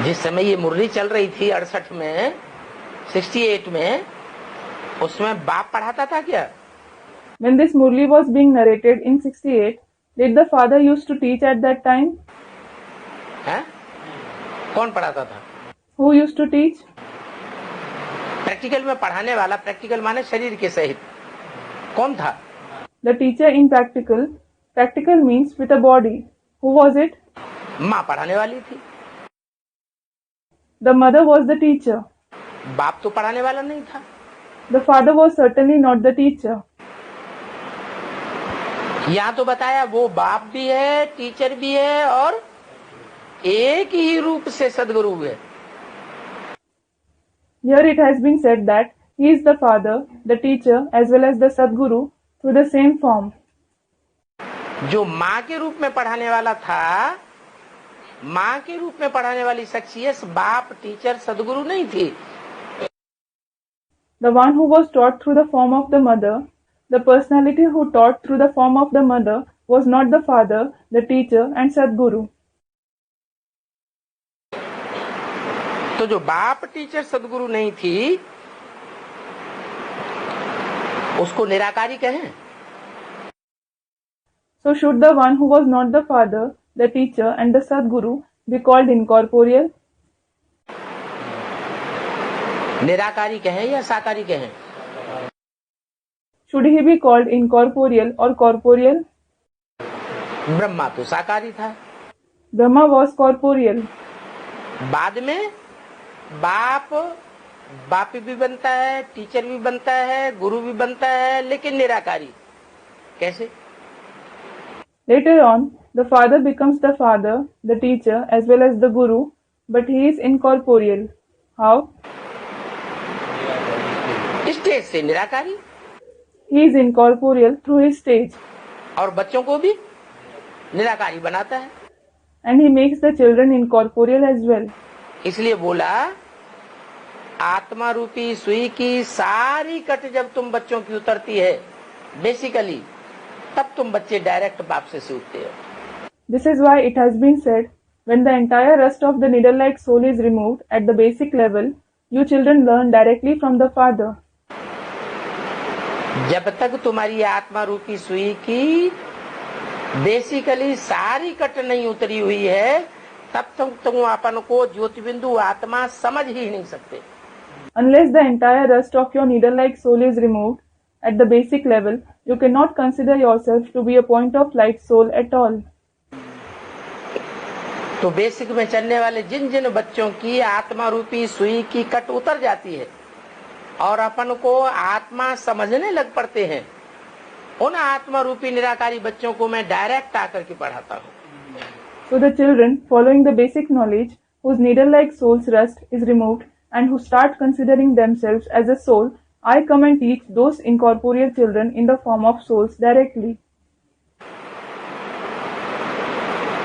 जिस समय ये मुरली चल रही थी 68 में 68 में उसमें बाप पढ़ाता था क्या? When this Murli was being narrated in 68, did the father used to teach at that time? है? कौन पढ़ाता था? Who used to teach? Practical में पढ़ाने वाला, प्रैक्टिकल माने शरीर के सहित, कौन था? The teacher in practical. Practical means with a body. Who was it? माँ पढ़ाने वाली थी। The mother was the teacher. बाप तो पढ़ाने वाला नहीं था। The father was certainly not the teacher. यहाँ तो बताया वो बाप भी है, टीचर भी है और एक ही रूप से सदगुरु है। Here it has been said that he is the father, the teacher as well as the Sadguru through the same form. जो माँ के रूप में पढ़ाने वाला था, माँ के रूप में पढ़ाने वाली शख्सियत बाप, टीचर, सदगुरु नहीं थी। The one who was taught through the form of the mother, the personality who taught through the form of the mother was not the father, the teacher and Sadguru. तो जो बाप, टीचर, सदगुरु नहीं थी उसको निराकारी कहें। So should the one who was not the father, the teacher and the Sadguru be called incorporeal? निराकारी कहें या साकारी कहें? Should he be called incorporeal or corporeal? Brahma तो साकारी था। Brahma was corporeal. बाद में बाप भी बनता है, टीचर भी बनता है, गुरु भी बनता है, लेकिन निराकारी कैसे? Later on, the father becomes the father, the teacher as well as the guru, but he is incorporeal. How? Stage से निराकारी। He is incorporeal through his stage. और बच्चों को भी निराकारी बनाता है। And he makes the children incorporeal as well. इसलिए बोला आत्मा रूपी सुई की सारी कट जब तुम बच्चों की उतरती है बेसिकली, तब तुम बच्चे डायरेक्ट बाप से सीखते हो। This is why it has been said, when the entire rust of the needle-like soul is removed at the basic level, you children learn directly from the father. जब तक तुम्हारी आत्मा रूपी सुई की बेसिकली सारी कट नहीं उतरी हुई है, तब तक तुम अपन को ज्योति बिंदु आत्मा समझ ही नहीं सकते। Unless the entire rust of your needle-like soul is removed at the basic level, you cannot consider yourself to be a point of light soul at all. तो बेसिक में चलने वाले जिन जिन बच्चों की आत्मा रूपी सुई की कट उतर जाती है और अपन को आत्मा समझने लग पड़ते हैं, उन आत्मा रूपी निराकारी बच्चों को मैं डायरेक्ट आकर के पढ़ाता हूँ। So the children, following the basic knowledge, whose needle-like soul's rust is removed and who start considering themselves as a soul, I come and teach those incorporeal children in the form of souls directly.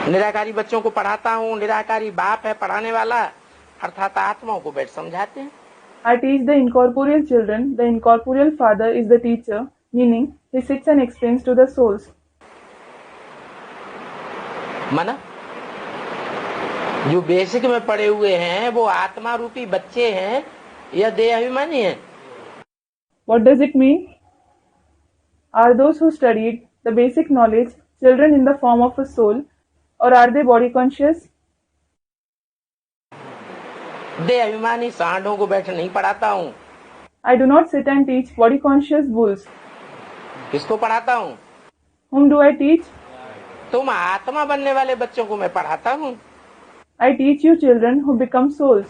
निराकारी बच्चों को पढ़ाता हूँ, निराकारी बाप है पढ़ाने वाला, अर्थात आत्माओं को बैठ समझाते हैं। I teach the incorporeal children, the incorporeal father is the teacher, meaning he sits and explains to the souls. माना जो बेसिक में पढ़े हुए हैं वो आत्मा रूपी बच्चे हैं या देह अभिमानी है? What does it mean? Are those who studied the basic knowledge children in the form of a soul, or are they body conscious? देह अभिमानी सांडों को बैठ नहीं पढ़ाता हूँ। I do not sit and teach body conscious bulls. किसको पढ़ाता हूँ? Whom do I teach? तुम आत्मा बनने वाले बच्चों को मैं पढ़ाता हूँ। I teach you children who become souls.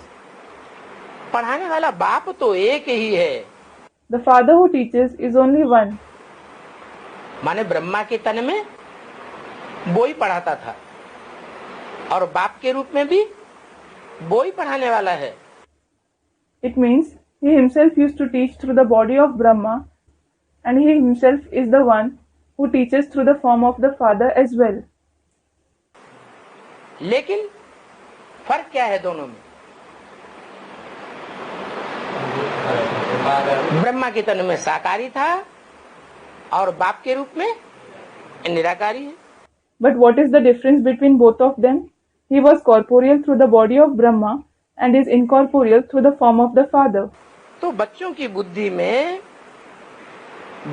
पढ़ाने वाला बाप तो एक ही है। The father who teaches is only one. माने ब्रह्मा के तन में वो ही पढ़ाता था और बाप के रूप में भी वो ही पढ़ाने वाला है। It means he himself used to teach through the body of Brahma, and he himself is the one who teaches through the form of the father as well. लेकिन फर्क क्या है दोनों में? ब्रह्मा के तन में साकारी था और बाप के रूप में निराकारी है। But what is the difference between both of them? He was corporeal through the body of Brahma and is incorporeal through the form of the father. तो बच्चों की बुद्धि में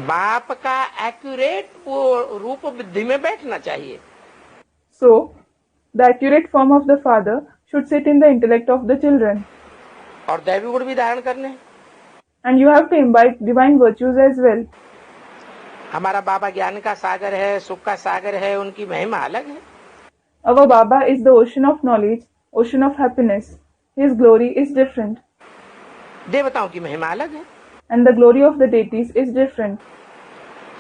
बाप का एक्यूरेट वो रूप बुद्धि में बैठना चाहिए। So, the accurate form of the father should sit in the intellect of the children. और दैवी गुण भी धारण करने। And you have to imbibe divine virtues as well. हमारा बाबा ज्ञान का सागर है, सुख का सागर है, उनकी महिमा अलग है। Our Baba is the ocean of knowledge, ocean of happiness. His glory is different. देवताओं की महिमा अलग है। And the glory of the deities is different.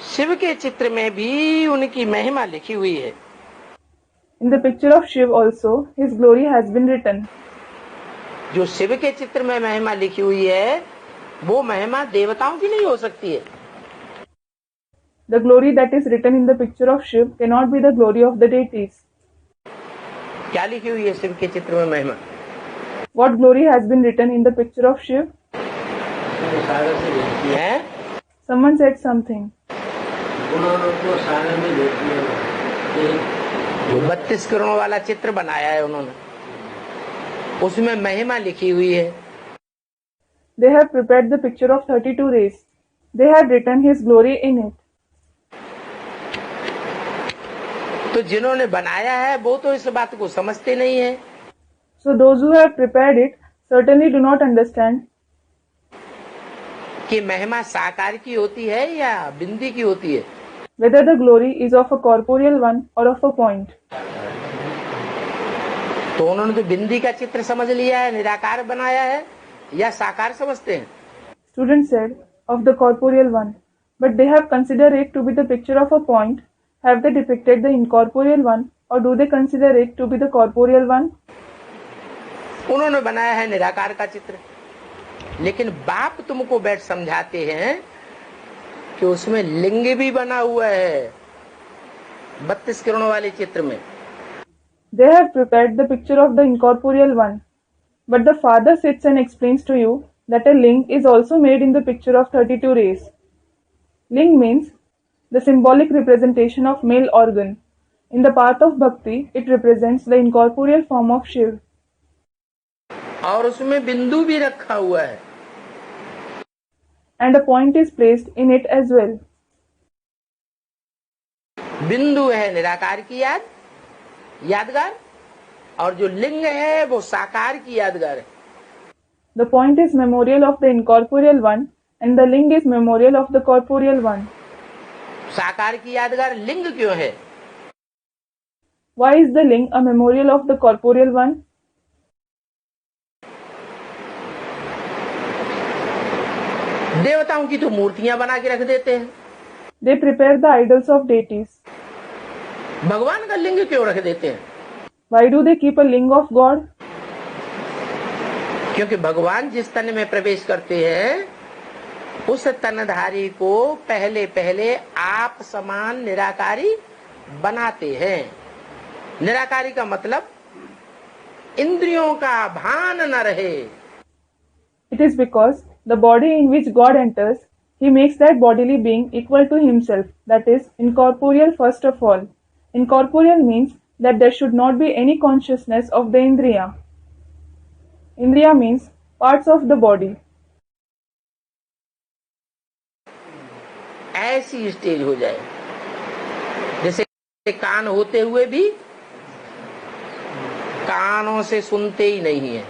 Shiv के चित्र में भी उनकी महिमा लिखी हुई है। In the picture of Shiv also, his glory has been written. जो शिव के चित्र में महिमा लिखी हुई है वो महिमा देवताओं की नहीं हो सकती है। The glory that is written in the picture of Shiv cannot be the glory of the deities. क्या लिखी हुई है शिव के चित्र में महिमा? What glory has been written in the picture of Shiv? है? Someone said something. जो 32 करोड़ वाला चित्र बनाया है उन्होंने, उसमें महिमा लिखी हुई है। They have prepared the picture of 32 rays. They have written his glory in it. तो जिन्होंने बनाया है वो तो इस बात को समझते नहीं है। So those who have prepared it certainly do not understand कि महिमा साकार की होती है या बिंदी की होती है। whether the glory is of a corporeal one or of a point. तो उन्होंने तो बिंदी का चित्र समझ लिया है, निराकार बनाया है, या साकार समझते हैं? Student said, of the corporeal one, but they have considered it to be the picture of a point. Have they depicted the incorporeal one, or do they consider it to be the corporeal one? उन्होंने बनाया है निराकार का चित्र, लेकिन बाप तुमको बैठ समझाते हैं कि उसमें लिंग भी बना हुआ है 32 किरणों वाले चित्र में। They have prepared the picture of the incorporeal one, but the father sits and explains to you that a ling is also made in the picture of 32 rays. Ling means the symbolic representation of male organ. In the path of bhakti, it represents the incorporeal form of Shiv. और उसमें बिंदु भी रखा हुआ है। And a point is placed in it as well. बिंदु है निराकार की यादगार, और जो लिंग है वो साकार की यादगार है। The point is memorial of the incorporeal one, and the ling is memorial of the corporeal one. साकार की यादगार लिंग क्यों है? Why is the ling a memorial of the corporeal one? देवताओं की तो मूर्तियां बना के रख देते हैं। They prepare the idols of deities. भगवान का लिंग क्यों रख देते हैं? Why do they keep a ling of God? क्योंकि भगवान जिस तन में प्रवेश करते हैं उस तनधारी को पहले पहले आप समान निराकारी बनाते हैं। निराकारी का मतलब इंद्रियों का भान न रहे। It is because the body in which God enters, he makes that bodily being equal to himself, that is, incorporeal first of all. Incorporeal means that there should not be any consciousness of the Indriya. Indriya means parts of the body. ऐसी stage हो जाए जैसे कान होते हुए भी कानों से सुनते ही नहीं है।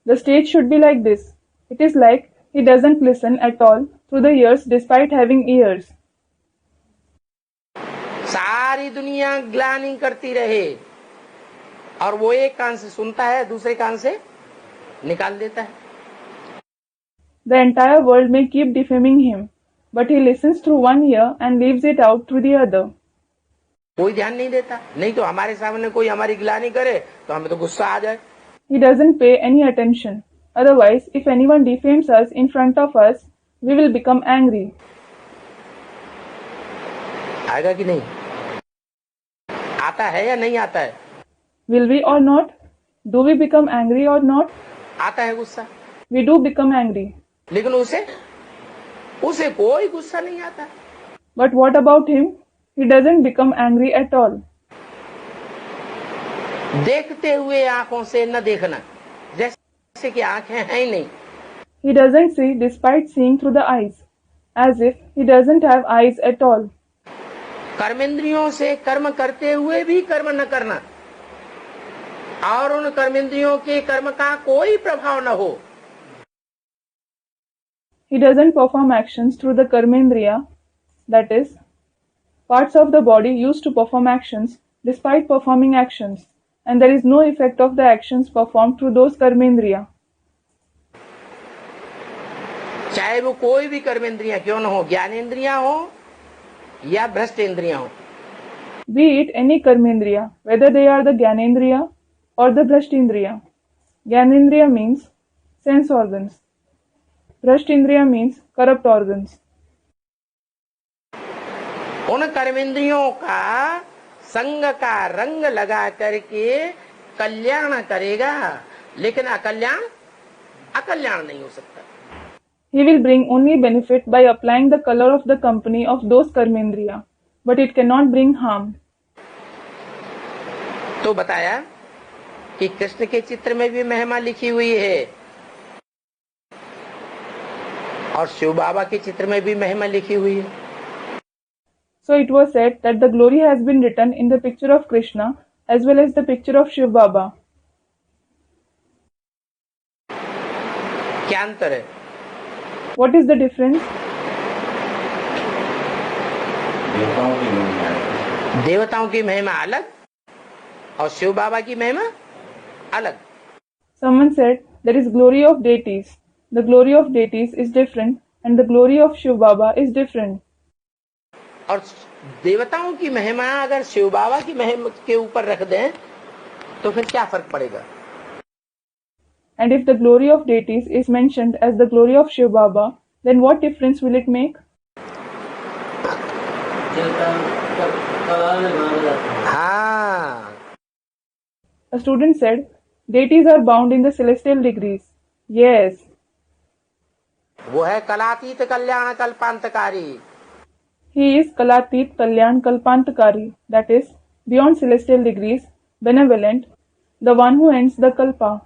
The stage should be like this. It is like he doesn't listen at all through the ears despite having ears. सारी दुनिया ग्लानि करती रहे और वो एक कान से सुनता है, दूसरे कान से निकाल देता है। The entire world may keep defaming him, but he listens through one ear and leaves it out through the other. कोई ध्यान नहीं देता, नहीं तो हमारे सामने कोई हमारी ग्लानि करे तो हमें तो गुस्सा आ जाए। He doesn't pay any attention. Otherwise, if anyone defames us in front of us, we will become angry. आएगा कि नहीं? आता है या नहीं आता है? Will we or not? Do we become angry or not? आता है गुस्सा। We do become angry. लेकिन उसे कोई गुस्सा नहीं आता। But what about him? He doesn't become angry at all. देखते हुए आंखों से न देखना, जैसे कि आंखें हैं ही नहीं। He doesn't see despite seeing through the eyes, as if he doesn't have eyes at all. कर्मेंद्रियों से कर्म करते हुए भी कर्म न करना और उन कर्मेंद्रियों के कर्म का कोई प्रभाव न हो। He doesn't perform actions through the karmendriya, that is, parts of the body used to perform actions despite performing actions, and there is no effect of the actions performed through those karmendriya. चाहे वो कोई भी कर्मेंद्रियां क्यों न हो, ज्ञानेन्द्रियां हो या भ्रष्ट इंद्रियां हो। Be it any karmendriya, whether they are the Gyanendriya or the Bhrashtindriya. Gyanendriya means sense organs. Bhrashtindriya means corrupt organs. उन कर्मेंद्रियों का संग का रंग लगा करके कल्याण करेगा, लेकिन अकल्याण नहीं हो सकता। He will bring only benefit by applying the color of the company of those karmendriya, but it cannot bring harm. तो बताया कि कृष्ण के चित्र में भी महिमा लिखी हुई है और शिव बाबा के चित्र में भी महिमा लिखी हुई है। So it was said that the glory has been written in the picture of Krishna as well as the picture of Shiv Baba. क्या अंतर है? What is the difference? देवताओं की महिमा अलग और शिव बाबा की महिमा अलग। Someone said there is glory of deities. The glory of deities is different and the glory of Shiv Baba is different. और देवताओं की महिमा अगर शिव बाबा की महिमा के ऊपर रख दें तो फिर क्या फर्क पड़ेगा? And if the glory of deities is mentioned as the glory of Shiv Baba, then what difference will it make? हाँ, A student said, deities are bound in the celestial degrees. Yes. वो है कलातीत कल्याण कल्पांतकारी। He is Kalatit Kalyan Kalpantakari, that is, beyond celestial degrees, benevolent, the one who ends the kalpa.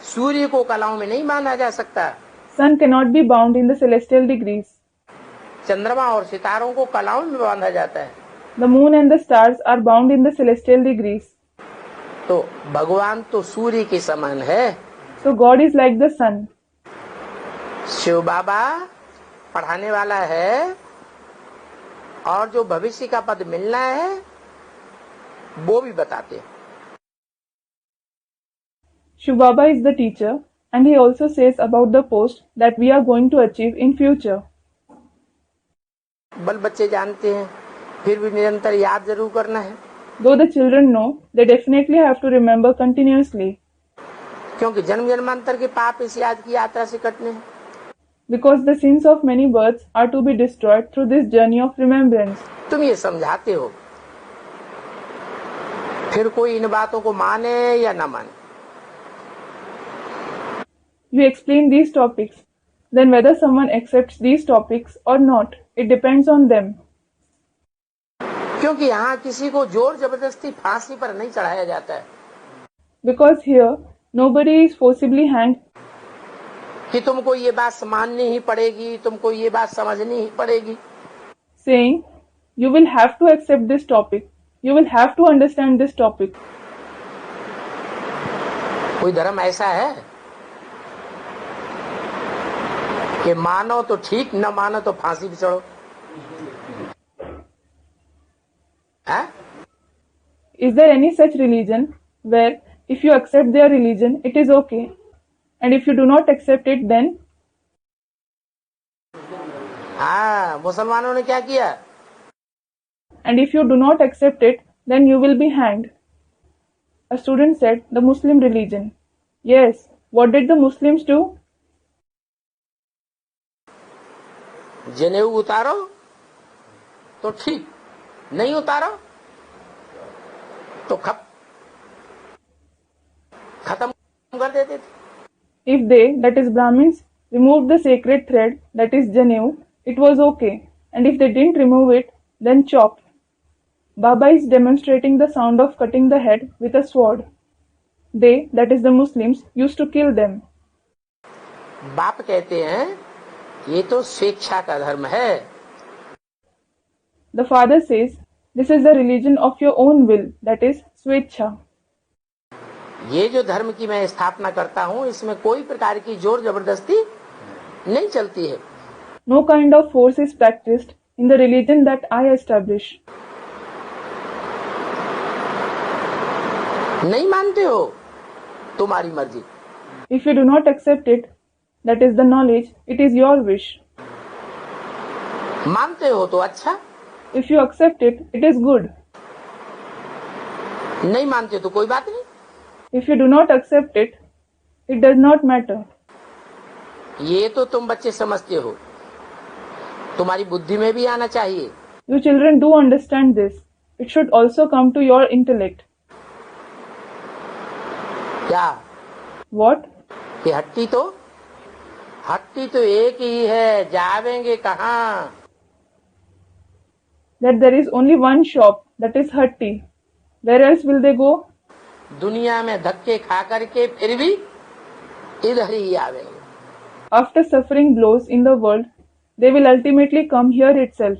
सूर्य को कलाओं में नहीं बांधा जा सकता। Sun cannot be bound in the celestial degrees. चंद्रमा और सितारों को कलाओं में बांधा जाता है। The moon and the stars are bound in the celestial degrees. तो भगवान तो सूर्य के समान है। So God is like the sun. Shiv बाबा पढ़ाने वाला है और जो भविष्य का पद मिलना है वो भी बताते हैं। Shiv Baba is the teacher and he also says about the post that we are going to achieve in future. बल बच्चे जानते हैं, फिर भी निरंतर याद जरूर करना है। Though the children know, they definitely have to remember continuously. क्योंकि जन्म जन्मांतर के पाप इस याद की यात्रा से कटने हैं। Because the sins of many births are to be destroyed through this journey of remembrance. तुम ये समझाते हो, फिर कोई इन बातों को माने या ना माने। You explain these topics, then whether someone accepts these topics or not, it depends on them. क्योंकि यहाँ किसी को जोर जबरदस्ती फांसी पर नहीं चढ़ाया जाता है। Because here, nobody is forcibly hanged कि तुमको ये बात माननी ही पड़ेगी, तुमको ये बात समझनी ही पड़ेगी। saying, you will have to accept this topic, you will have to understand this topic. कोई धर्म ऐसा है कि मानो तो ठीक, न मानो तो फांसी पे चढ़ो? है? Is there any such religion where if you accept their religion, it is okay, and if you do not accept it, then? हाँ, मुसलमानों ने क्या किया? And if you do not accept it, then you will be hanged. A student said, the Muslim religion. Yes, what did the Muslims do? जनेऊ उतारो तो ठीक, नहीं उतारो तो खत्म कर देते थे। If they, that is Brahmins, removed the sacred thread, that is Janeu, it was okay, and if they didn't remove it, then chopped. Baba is demonstrating the sound of cutting the head with a sword. They, that is the Muslims, used to kill them. बाप कहते हैं ये तो स्वेच्छा का धर्म है। The father says, this is the religion of your own will, that is Swechha. ये जो धर्म की मैं स्थापना करता हूँ इसमें कोई प्रकार की जोर जबरदस्ती नहीं चलती है। No kind of force is practiced in the religion that I establish. नहीं मानते हो, तुम्हारी मर्जी। If you do not accept it, that is the knowledge, it is your wish. मानते हो तो अच्छा, If you accept it, it is good. नहीं मानते तो कोई बात नहीं। If you do not accept it, it does not matter. ये तो तुम बच्चे समझते हो, तुम्हारी बुद्धि में भी आना चाहिए। You children do understand this. It should also come to your intellect. क्या? What? कि हट्टी तो एक ही है, जावेंगे कहाँ? That there is only one shop, that is Hatti. Where else will they go? दुनिया में धक्के खा करके फिर भी इधर ही आवेंगे। After suffering blows in the world, they will ultimately come here itself.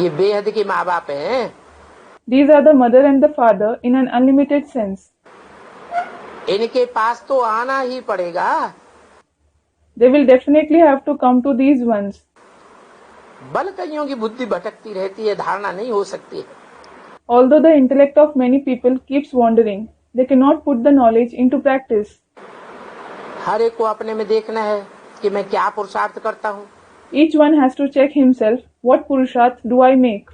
ये बेहद के माँ बाप हैं। These are the mother and the father in an unlimited sense. इनके पास तो आना ही पड़ेगा। They will definitely have to come to these ones. बल कईयों की बुद्धि भटकती रहती है, धारणा नहीं हो सकती है। Although the intellect of many people keeps wandering, they cannot put the knowledge into practice. हर एक को अपने में देखना है कि मैं क्या पुरुषार्थ करता हूँ। Each one has to check himself, what purusharth do I make?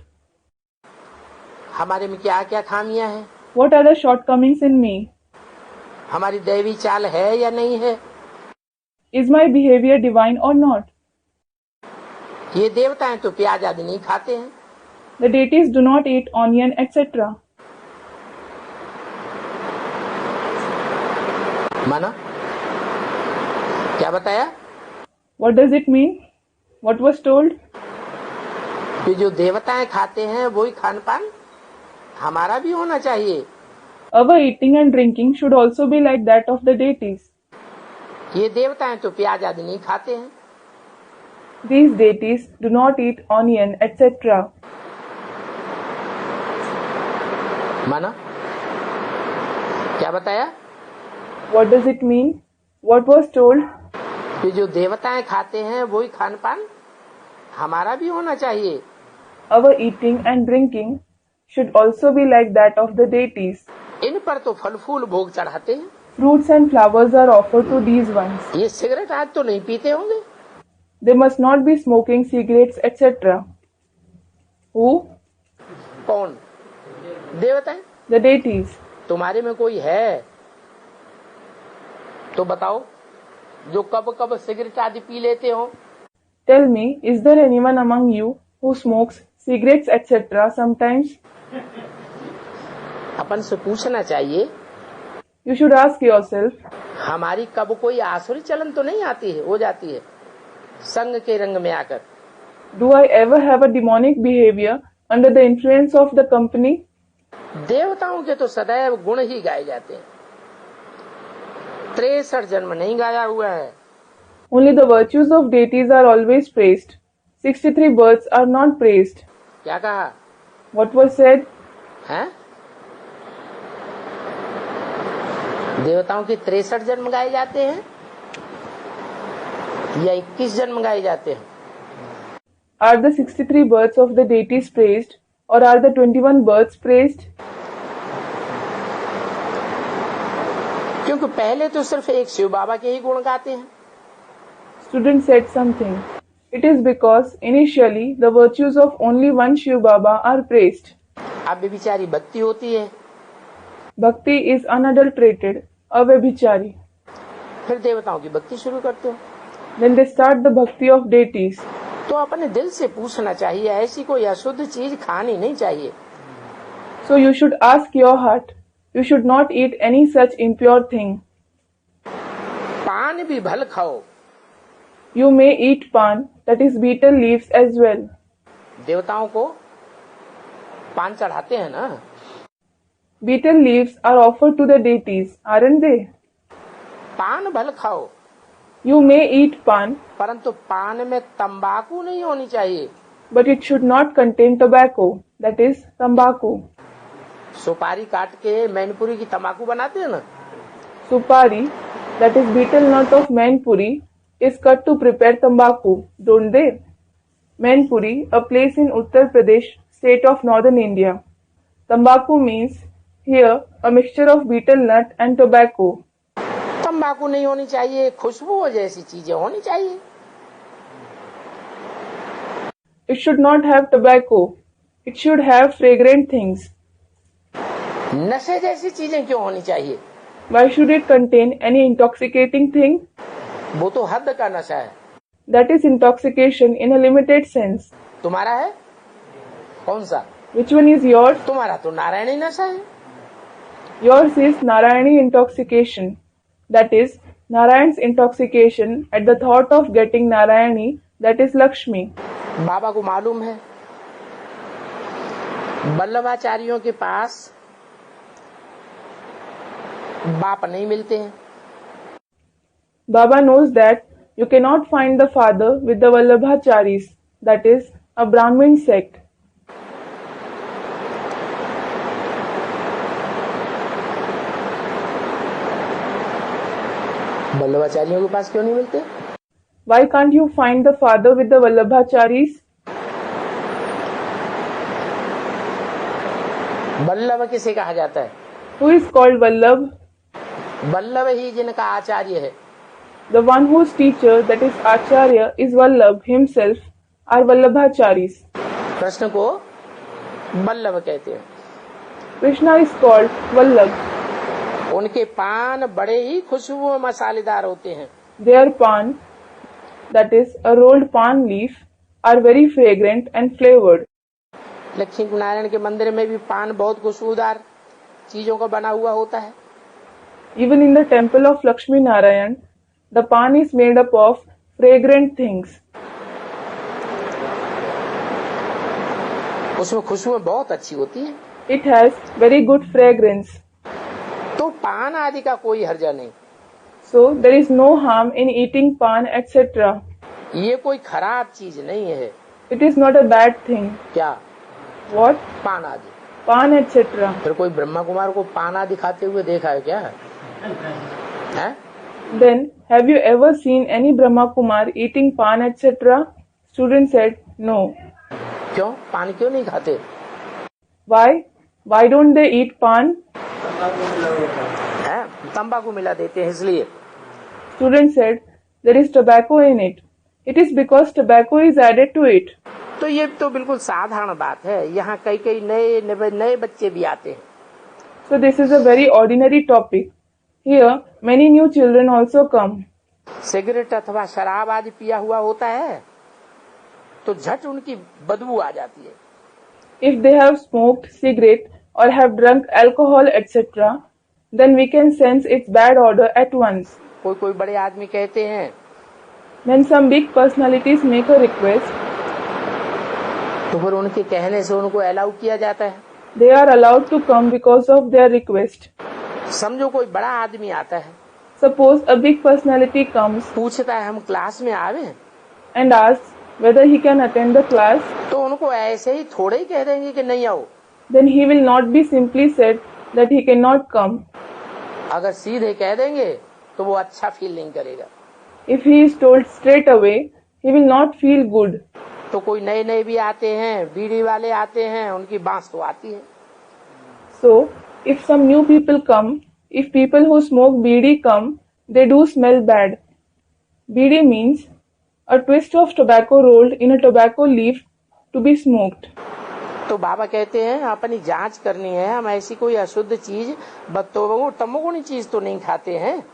हमारे में क्या क्या खामियां हैं, What are the shortcomings in me? हमारी दैवी चाल है या नहीं है। Is my behavior divine or not? ये देवताएं तो प्याज आदि नहीं खाते हैं। The deities do not eat onion, etc. माना क्या बताया? What does it mean? What was told? कि जो देवताएं खाते हैं वही खान पान हमारा भी होना चाहिए। Our eating and drinking should also be like that of the deities. ये देवताएं तो प्याज आदि नहीं खाते हैं। These deities do not eat onion, etc. माना क्या बताया? What does it mean? What was told? कि जो देवताएं खाते हैं वही खान पान हमारा भी होना चाहिए। Our eating and drinking should also be like that of the deities. इन पर तो फल फूल भोग चढ़ाते हैं। Fruits and flowers are offered to these ones. ये सिगरेट आज तो नहीं पीते होंगे। They must not be smoking cigarettes, etc. Who? कौन? देवताएं। The deities. तुम्हारे में कोई है तो बताओ जो कब कब सिगरेट आदि पी लेते हो। Tell me, is there anyone among you who smokes cigarettes, etc. sometimes? अपन से पूछना चाहिए, You should ask yourself, हमारी कब कोई आसुरी चलन तो नहीं आती है, हो जाती है संग के रंग में आकर। do I ever have a demonic behavior under the influence of the company? देवताओं के तो सदैव गुण ही गाए जाते हैं। 63 जन्म नहीं गाया हुआ है। Only the virtues of deities are always praised. 63 births are not praised. क्या कहा? What was said? हैं? देवताओं के 63 जन्म गाए जाते हैं या 21 जन्म गाए जाते हैं? Are the 63 births of the deities praised, or are the 21 births praised? क्योंकि पहले तो सिर्फ एक शिव बाबा के ही गुण गाते हैं। Student said something. It is because initially the virtues of only one Shiv Baba are praised. अब व्यभिचारी भक्ति होती है, Bhakti is unadulterated, avabhichari. फिर देवताओं की भक्ति शुरू करते हो। Then they start the bhakti of deities. तो अपने दिल से पूछना चाहिए, ऐसी कोई अशुद्ध चीज खानी नहीं चाहिए। So you should ask your heart. You should not eat any such impure thing. पान भी भल खाओ। You may eat pan, that is betel leaves as well. देवताओं को पान चढ़ाते हैं ना। Betel leaves are offered to the deities, aren't they? पान भल खाओ, You may eat pan, परंतु पान में तंबाकू नहीं होनी चाहिए। but it should not contain tobacco, that is tobacco. सुपारी काट के मैनपुरी की तंबाकू बनाते हैं ना। Supari, that is betel nut of Mainpuri, is cut to prepare tobacco, don't they? Mainpuri, a place in Uttar Pradesh, state of northern India. Tobacco means here a mixture of betel nut and tobacco. तंबाकू नहीं होनी चाहिए, खुशबू जैसी चीजें होनी चाहिए। It should not have tobacco. It should have fragrant things. नशे जैसी चीजें क्यों होनी चाहिए? Why should it contain any intoxicating thing? वो तो हद का नशा है। That is intoxication in a limited sense. तुम्हारा है कौन सा? Which one is yours? तुम्हारा तो नारायणी नशा है। Yours is Narayani intoxication. That is Narayan's intoxication at the thought of getting Narayani, that is Lakshmi. बाबा को मालूम है वल्लभाचार्यों के पास बाप नहीं मिलते हैं। Baba knows that you cannot find the father with the Vallabhacharis, that is a Brahmin sect. वल्लभाचार्यों के पास क्यों नहीं मिलते? Why can't you find the father with the Vallabhacharis? Vallabh किसे कहा जाता है? Who is called Vallabh? Vallabh ही जिनका आचार्य है। The one whose teacher, that is Acharya, is Vallabh himself, are Vallabhacharis. Krishna को वल्लभ कहते हैं। Krishna is called Vallabh. उनके पान बड़े ही खुशबू और मसालेदार होते हैं। Their pan, that is a rolled pan leaf, are very fragrant and flavored. Lakshmi Narayan के मंदिर में भी पान बहुत खुशबूदार चीजों का बना हुआ होता है। Even in the temple of Lakshmi Narayan, the pan is made up of fragrant things. उसमें खुशबू बहुत अच्छी होती है। It has very good fragrance. तो पान आदि का कोई हर्जा नहीं। So there is no harm in eating pan, etc. ये कोई खराब चीज नहीं है। It is not a bad thing. क्या? What? पान आदि। Pan, etc. फिर कोई ब्रह्मा कुमार को पान आदि खाते हुए देखा है क्या? है? Then, have you ever seen any Brahma Kumar eating pan, etc.? Student said, no. क्यों? पान क्यों नहीं खाते? Why? Why don't they eat pan? है? तंबाकू मिला देते हैं इसलिए। Student said, there is tobacco in it. It is because tobacco is added to it. तो ये तो बिल्कुल साधारण बात है। यहाँ कई नए बच्चे भी आते हैं। So this is a very ordinary topic. Here, many new children also come. Cigarette अथवा शराब आदि पिया हुआ होता है तो झट उनकी बदबू आ जाती है। If they have smoked cigarette or have drunk alcohol, etc., then we can sense its bad odor at once. कोई बड़े आदमी कहते हैं, When some big personalities make a request, तो फिर उनके कहने से उनको अलाउ किया जाता है। they are allowed to come because of their request. समझो कोई बड़ा आदमी आता है, Suppose a big personality comes पूछता है हम क्लास में आवे, and asks whether he can attend the class, तो उनको ऐसे ही थोड़े ही कह देंगे कि नहीं आओ। then he will not be simply said that he cannot come. अगर सीधे कह देंगे तो वो अच्छा फील नहीं करेगा। If he is told straight away, he will not feel good. तो कोई नए भी आते हैं, बीड़ी वाले आते हैं, उनकी बांस तो आती है। So, if some new people come, if people who smoke bidi come, they do smell bad. Bidi means a twist of tobacco rolled in a tobacco leaf to be smoked. तो बाबा कहते हैं अपनी जांच करनी है, हम ऐसी कोई अशुद्ध चीज तमोगुणी चीज तो नहीं खाते हैं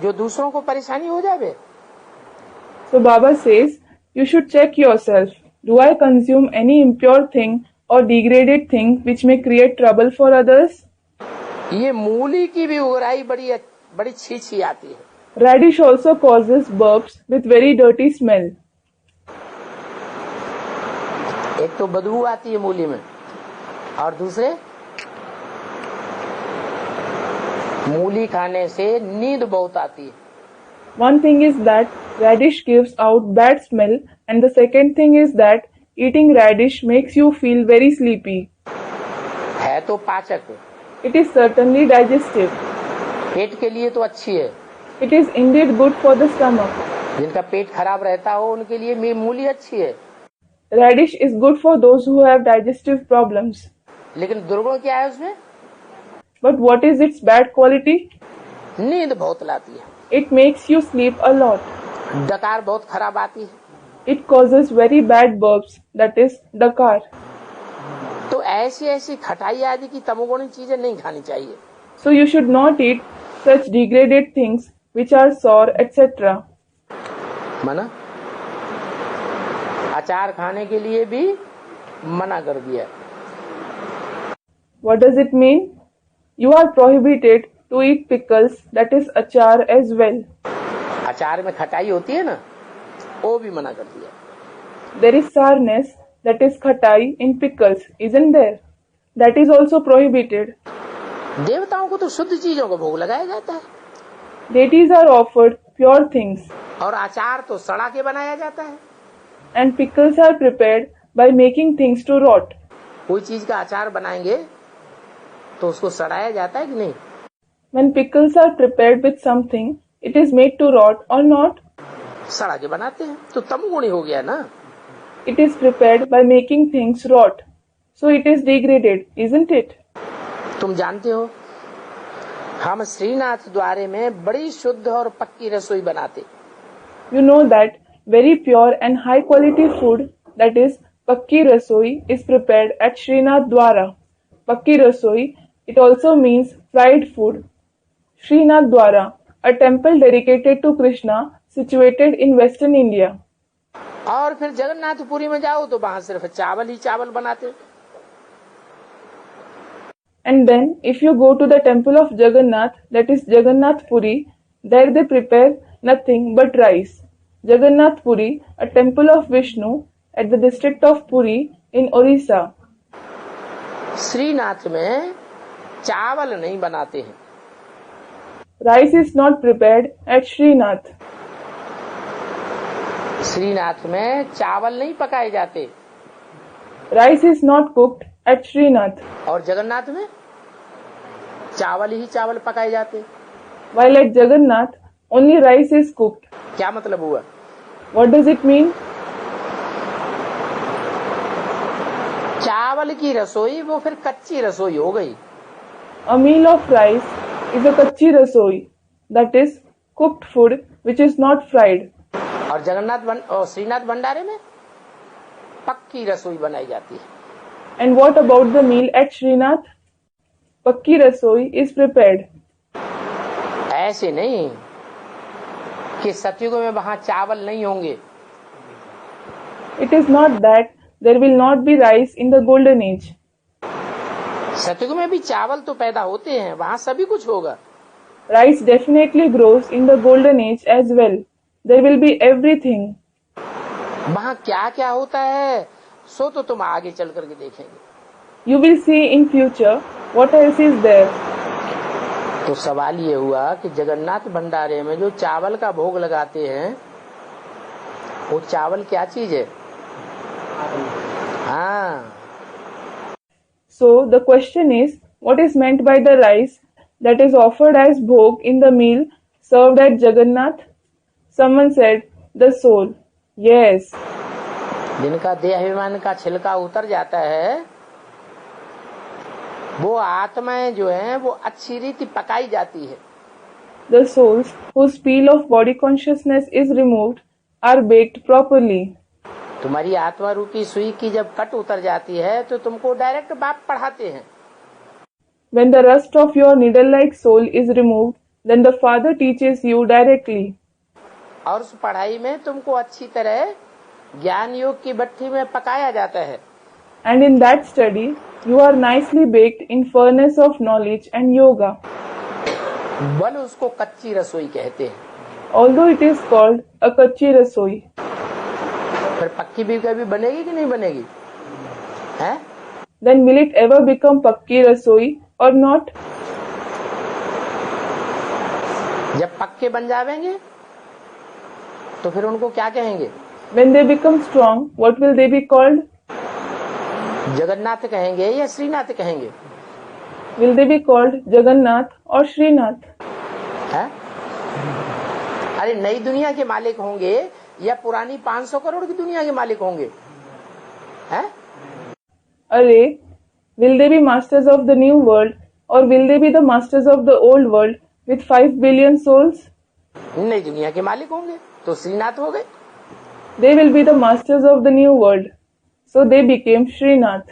जो दूसरों को परेशानी हो जावे। So Baba says, you should check yourself. Do I consume any impure thing or degraded thing which may create trouble for others? ये मूली की भी उगराई बड़ी छी आती है। Radish also causes burps with very dirty smell. एक तो बदबू आती है मूली में, और दूसरे मूली खाने से नींद बहुत आती है। One thing is that radish gives out bad smell, and the second thing is that eating radish makes you feel very sleepy. है तो पाचक, It is certainly digestive. पेट के लिए तो अच्छी है। It is indeed good for the stomach. जिनका पेट खराब रहता हो उनके लिए मूली अच्छी है। Radish is good for those who have digestive problems. लेकिन दुर्गुण क्या है उसमें? But what is its bad quality? नींद बहुत लाती है, It makes you sleep a lot. डकार बहुत खराब आती है। It causes very bad burps, that is dakar. तो ऐसी ऐसी खटाई आदि की तमोगुणी चीजें नहीं खानी चाहिए। So you should not eat such degraded things which are sour, etc. मना, अचार खाने के लिए भी मना कर दिया। What does it mean? You are prohibited to eat pickles, that is achar as well. अचार में खटाई होती है ना, वो भी मना कर दिया। There is sourness, that is khatai in pickles, isn't there? That is also prohibited. देवताओं को तो शुद्ध चीजों का भोग लगाया जाता है, Deities are offered pure things, और अचार तो सड़ा के बनाया जाता है। and pickles are prepared by making things to rot. कोई चीज का अचार बनाएंगे तो उसको सड़ाया जाता है कि नहीं? When pickles are prepared with something, it is made to rot or not? सड़ा के बनाते हैं, तो तमगुणी हो गया ना। It is prepared by making things rot. So it is degraded, isn't it? तुम जानते हो, हम श्रीनाथ द्वारे में बड़ी शुद्ध और पक्की रसोई बनाते। You know that very pure and high quality food, that is Pakki Rasoi, is prepared at Srinath Dwara. Pakki Rasoi, it also means fried food. Srinath Dwara, a temple dedicated to Krishna situated in western India. और फिर जगन्नाथपुरी में जाओ तो वहां सिर्फ चावल ही चावल बनाते। And then, if you go to the temple of Jagannath, that is Jagannath Puri, there they prepare nothing but rice. Jagannath Puri, a temple of Vishnu at the district of Puri in Orissa. Srinath में चावल नहीं बनाते हैं। Rice is not prepared at Srinath. Srinath में चावल नहीं पकाए जाते। Rice is not cooked at Srinath. और जगन्नाथ में चावल ही चावल पकाए जाते। While at Jagannath, only rice is cooked. क्या मतलब हुआ? What does it mean? चावल की रसोई वो फिर कच्ची रसोई हो गई। A meal of rice is a kachi rasoi, that is cooked food which is not fried. और और श्रीनाथ भंडारे में पक्की रसोई बनाई जाती है। And what about the meal at Srinath? Pakki rasoi is prepared. ऐसे नहीं कि सतयुग में वहां चावल नहीं होंगे। It is not that there will not be rice in the golden age. सतयुग में भी चावल तो पैदा होते हैं, वहां सभी कुछ होगा। Rice definitely grows in the golden age as well. There will be everything. वहां क्या क्या होता है सो तो तुम आगे चल करके देखेंगे। You will see in future what else is there. तो सवाल ये हुआ कि जगन्नाथ भंडारे में जो चावल का भोग लगाते हैं वो चावल क्या चीज है? हाँ, So the question is, what is meant by the rice that is offered as bhog in the meal served at Jagannath? Someone said, the soul. Yes. जिनका देहाभिमान का छिलका उतर जाता है वो आत्माएं जो हैं वो अच्छी रीति पकाई जाती है। The souls whose peel of body consciousness is removed are baked properly. तुम्हारी आत्मा रूपी सुई की जब कट उतर जाती है तो तुमको डायरेक्ट बाप पढ़ाते हैं। When the rust of your needle-like soul is removed, then the Father teaches you directly. और उस पढ़ाई में तुमको अच्छी तरह ज्ञान योग की भट्ठी में पकाया जाता है। And in that study, you are nicely baked in furnace of knowledge and yoga. बल उसको कच्ची रसोई कहते हैं। Although it is called a kachi rasoi. फिर पक्की भी कभी बनेगी कि नहीं बनेगी? हैं? Then will it ever become pakki rasoi or not? जब पक्के बन जावेंगे तो फिर उनको क्या कहेंगे? When they become strong, what will they be called? Jagannath कहेंगे या श्रीनाथ कहेंगे? Will they be called Jagannath or Srinath? है? अरे नई दुनिया के मालिक होंगे या पुरानी 500 करोड़ की दुनिया के मालिक होंगे? हैं? Array, will they be masters of the new world or will they be the masters of the old world with 5 billion souls, नई दुनिया के मालिक होंगे तो श्रीनाथ हो गए। they will be the masters of the new world. So they became Srinath.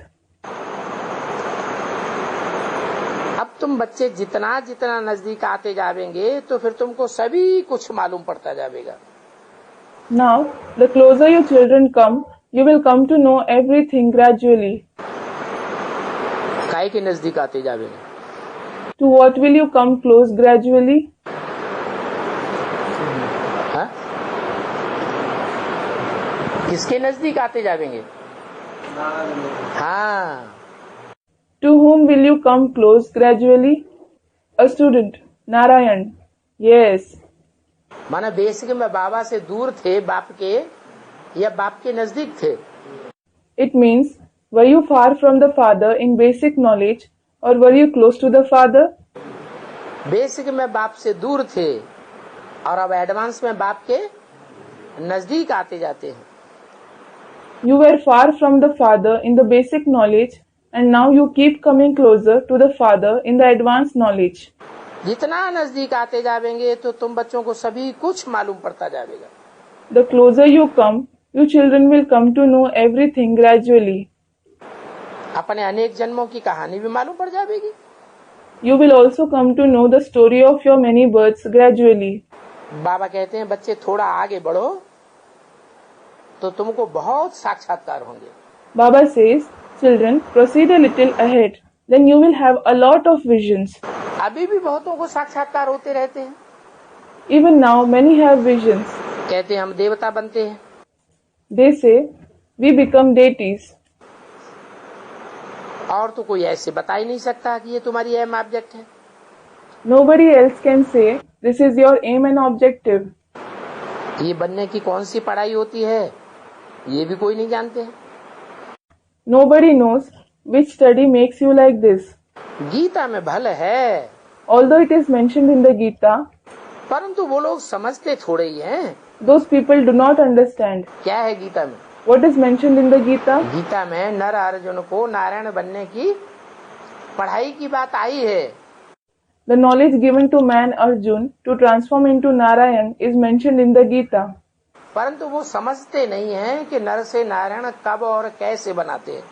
अब तुम बच्चे जितना जितना नजदीक आते जाएंगे तो फिर तुमको सभी कुछ मालूम पड़ता जाएगा। Now, the closer your children come, you will come to know everything gradually. काय के नजदीक आते जाएंगे? To what will you come close gradually? हाँ? किसके नजदीक आते जाएंगे? हाँ, To whom will you come close gradually? A student, Narayan. Yes. माना बेसिक में बाबा से दूर थे बाप के या बाप के नजदीक थे? It means, were you far from the father in basic knowledge or were you close to the father? Basic में बाप से दूर थे और अब एडवांस में बाप के नजदीक आते जाते हैं। You were far from the father in the basic knowledge and now you keep coming closer to the father in the advanced knowledge. जितना नजदीक आते जाएंगे तो तुम बच्चों को सभी कुछ मालूम पड़ता जाएगा। The closer you come, you children will come to know everything gradually. अपने अनेक जन्मों की कहानी भी मालूम पड़ जाएगी। You will also come to know the story of your many births gradually. बाबा कहते हैं बच्चे थोड़ा आगे बढ़ो तो तुमको बहुत साक्षात्कार होंगे। Baba says, children, proceed a little ahead, then you will have a lot of visions. अभी भी बहुतों को साक्षात्कार होते रहते हैं। Even now, many have visions. कहते हैं हम देवता बनते हैं। They say, we become deities. और तो कोई ऐसे बता ही नहीं सकता कि ये तुम्हारी एम ऑब्जेक्ट है। Nobody else can say, this is your aim and objective. ये बनने की कौन सी पढ़ाई होती है ये भी कोई नहीं जानते। Nobody knows which study makes you like this. Gita में भल है, Although it is mentioned in the Gita, परंतु वो लोग समझते थोड़े ही हैं। those people do not understand. क्या है गीता में? What is mentioned in the Gita? Gita में नर अर्जुन को नारायण बनने की पढ़ाई की बात आई है। The knowledge given to man Arjun to transform into Narayan is mentioned in the Gita. परंतु वो समझते नहीं हैं कि नर से नारायण कब और कैसे बनाते हैं।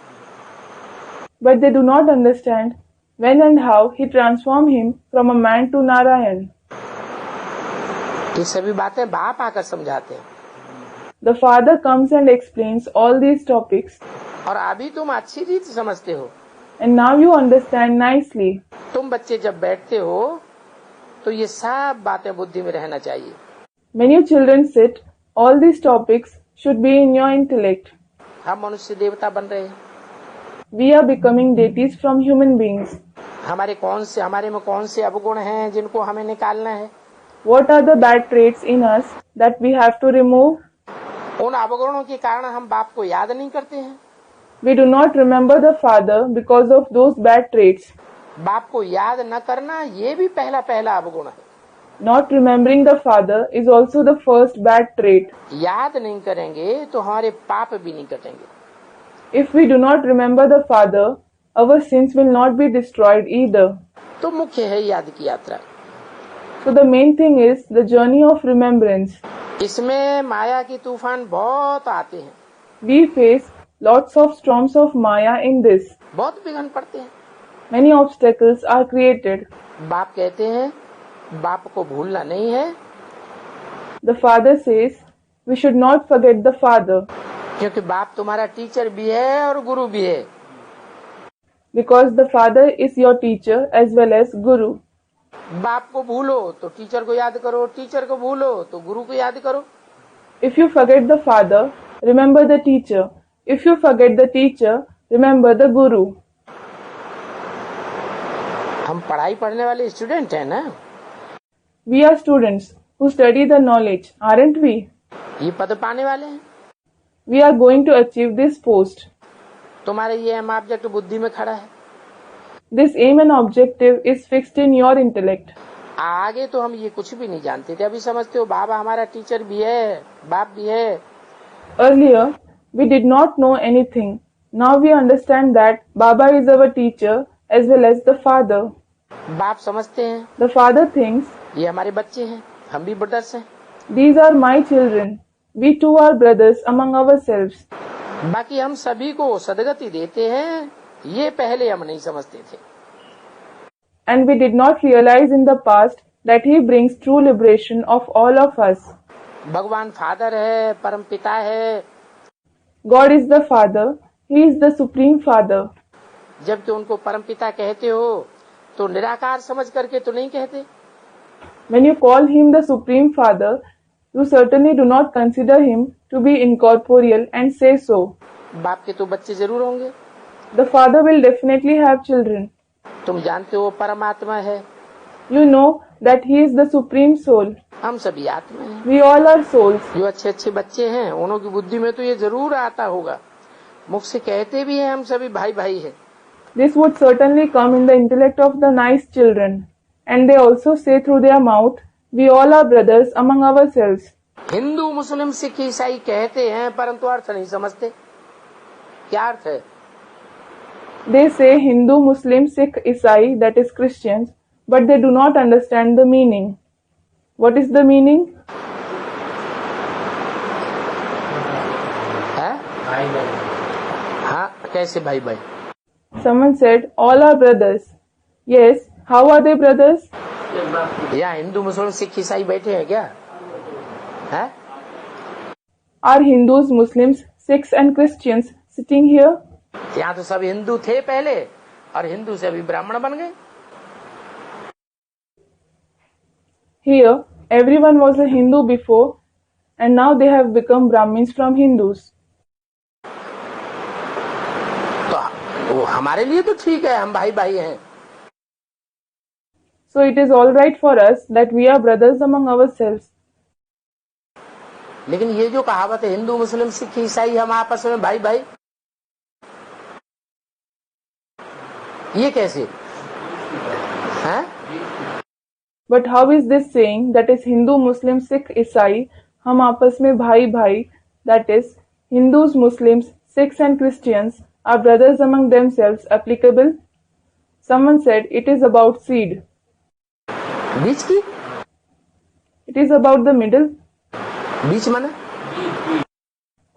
But they do not understand when and how he transformed him from a man to Narayan. ये सभी बातें बाप आकर समझाते हैं। The father comes and explains all these topics, और अभी तुम अच्छी रीत समझते हो। and now you understand nicely. तुम बच्चे जब बैठते हो तो ये सब बातें बुद्धि में रहना चाहिए। When you children sit, all these topics should be in your intellect. हम मनुष्य देवता बन रहे हैं। We are becoming deities from human beings. हमारे में कौन से अवगुण हैं जिनको हमें निकालना है? What are the bad traits in us that we have to remove? उन अवगुणों के कारण हम बाप को याद नहीं करते हैं। We do not remember the father because of those bad traits. बाप को याद न करना ये भी पहला अवगुण है। Not remembering the father is also the first bad trait. याद नहीं करेंगे तो हमारे पाप भी नहीं कटेंगे। If we do not remember the father, our sins will not be destroyed either. तो मुख्य है याद की यात्रा। So the main thing is the journey of remembrance. इसमें माया के तूफान बहुत आते हैं। We face lots of storms of Maya in this. बहुत विघ्न पड़ते हैं। Many obstacles are created. बाप कहते हैं बाप को भूलना नहीं है। The father says, we should not forget the father. क्योंकि बाप तुम्हारा टीचर भी है और गुरु भी है। Because the father is your teacher as well as guru. बाप को भूलो तो टीचर को याद करो, टीचर को भूलो तो गुरु को याद करो। If you forget the father, remember the teacher. If you forget the teacher, remember the guru. हम पढ़ाई पढ़ने वाले स्टूडेंट हैं ना। We are students who study the knowledge, aren't we? ये पद पाने वाले हैं। We are going to achieve this post. तुम्हारे ये एम ऑब्जेक्ट बुद्धि में खड़ा है। This aim and objective is fixed in your intellect. आगे तो हम ये कुछ भी नहीं जानते थे, अभी समझते हो बाबा हमारा टीचर भी है, बाप भी है। Earlier, we did not know anything. Now we understand that Baba is our teacher as well as the father. बाप समझते हैं The father thinks, ये हमारे बच्चे हैं, हम भी ब्रदर्स हैं। these are my children. We too are brothers among ourselves. बाकी हम सभी को सदगति देते हैं, ये पहले हम नहीं समझते थे। And we did not realize in the past that he brings true liberation of all of us. भगवान फादर है, परम पिता है, God is the Father. He is the Supreme Father. जबकि उनको परम पिता कहते हो तो निराकार समझ करके तो नहीं कहते। When you call him the Supreme Father, you certainly do not consider him to be incorporeal and say so. बाप के तो बच्चे जरूर होंगे। The Father will definitely have children. तुम जानते हो परमात्मा है, You know that he is the Supreme Soul. हम सभी आत्मा हैं। We all are souls. जो अच्छे अच्छे बच्चे हैं उन्हों की बुद्धि में तो ये जरूर आता होगा, मुख से कहते भी हैं हम सभी भाई भाई हैं। This would certainly come in the intellect of the nice children, and they also say through their mouth, we all are brothers among ourselves. Hindu मुस्लिम सिख ईसाई कहते हैं परंतु अर्थ नहीं समझते। क्या अर्थ है? They say Hindu, Muslim, Sikh, Isai, that is Christians, but they do not understand the meaning. What is the meaning? है? हाँ, कैसे भाई भाई? Someone said, all are brothers. Yes, how are they brothers? यहाँ हिंदू मुस्लिम सिख ईसाई बैठे हैं क्या? है? Are Hindus, Muslims, Sikhs and Christians sitting here? यहाँ तो सब हिंदू थे पहले और हिंदू से अभी ब्राह्मण बन गए। Here, everyone was a Hindu before, and now they have become Brahmins from Hindus. तो वो हमारे लिए तो ठीक है, हम भाई भाई हैं। So it is all right for us that we are brothers among ourselves. लेकिन ये जो कहावत है हिंदू मुस्लिम सिख ईसाई हम आपस में भाई भाई, ये कैसे है? But how is this saying, that is Hindu, Muslim, Sikh, Isai, हम आपस में भाई भाई, that is Hindus, Muslims, Sikhs and Christians are brothers among themselves applicable? Someone said it is about seed. बीच की? It is about the middle. बीच माने?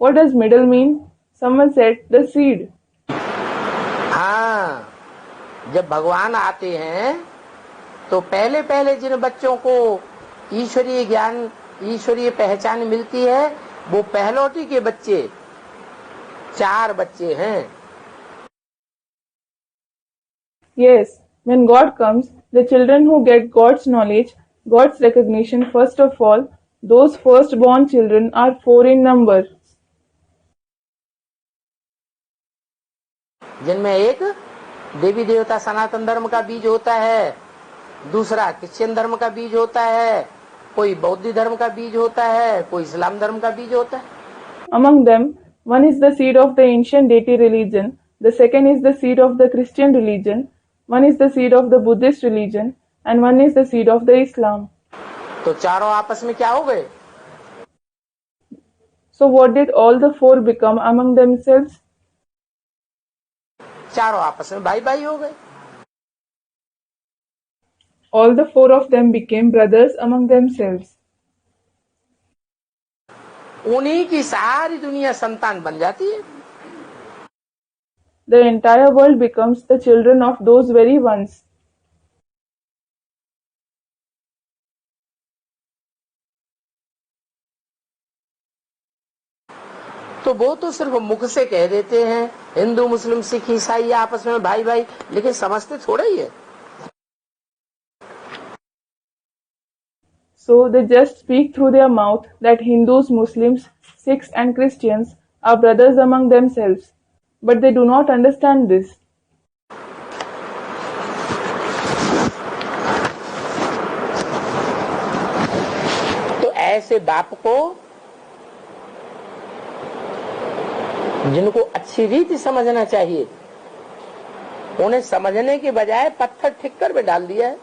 What does middle mean? Someone said the seed. हाँ, जब भगवान आते हैं तो पहले पहले जिन बच्चों को ईश्वरीय ज्ञान ईश्वरीय पहचान मिलती है वो पहलौटी के बच्चे 4 बच्चे हैं। Yes, when God comes, the children who get God's knowledge, God's recognition first of all, those first-born children are 4 in number. जिनमें एक देवी देवता सनातन धर्म का बीज होता है, दूसरा क्रिश्चियन धर्म का बीज होता है, कोई बौद्ध धर्म का बीज होता है, कोई इस्लाम धर्म का बीज होता है। Among them, one is the seed of the ancient deity religion, the second is the seed of the Christian religion, one is the seed of the Buddhist religion, and one is the seed of the Islam. तो चारों आपस में क्या हो गए? So what did all the 4 become among themselves? चारों आपस में भाई भाई हो गए। All the 4 of them became brothers among themselves. उन्हीं की सारी दुनिया संतान बन जाती है। The entire world becomes the children of those very ones. तो वो तो सिर्फ मुख से कह देते हैं हिंदू मुस्लिम सिख ईसाई आपस में भाई भाई, लेकिन समझते थोड़ा ही है। So they just speak through their mouth that Hindus, Muslims, Sikhs and Christians are brothers among themselves, but they do not understand this. तो ऐसे बाप को जिनको अच्छी रीति समझना चाहिए, उन्हें समझने के बजाय पत्थर ठिक्कर में डाल दिया है।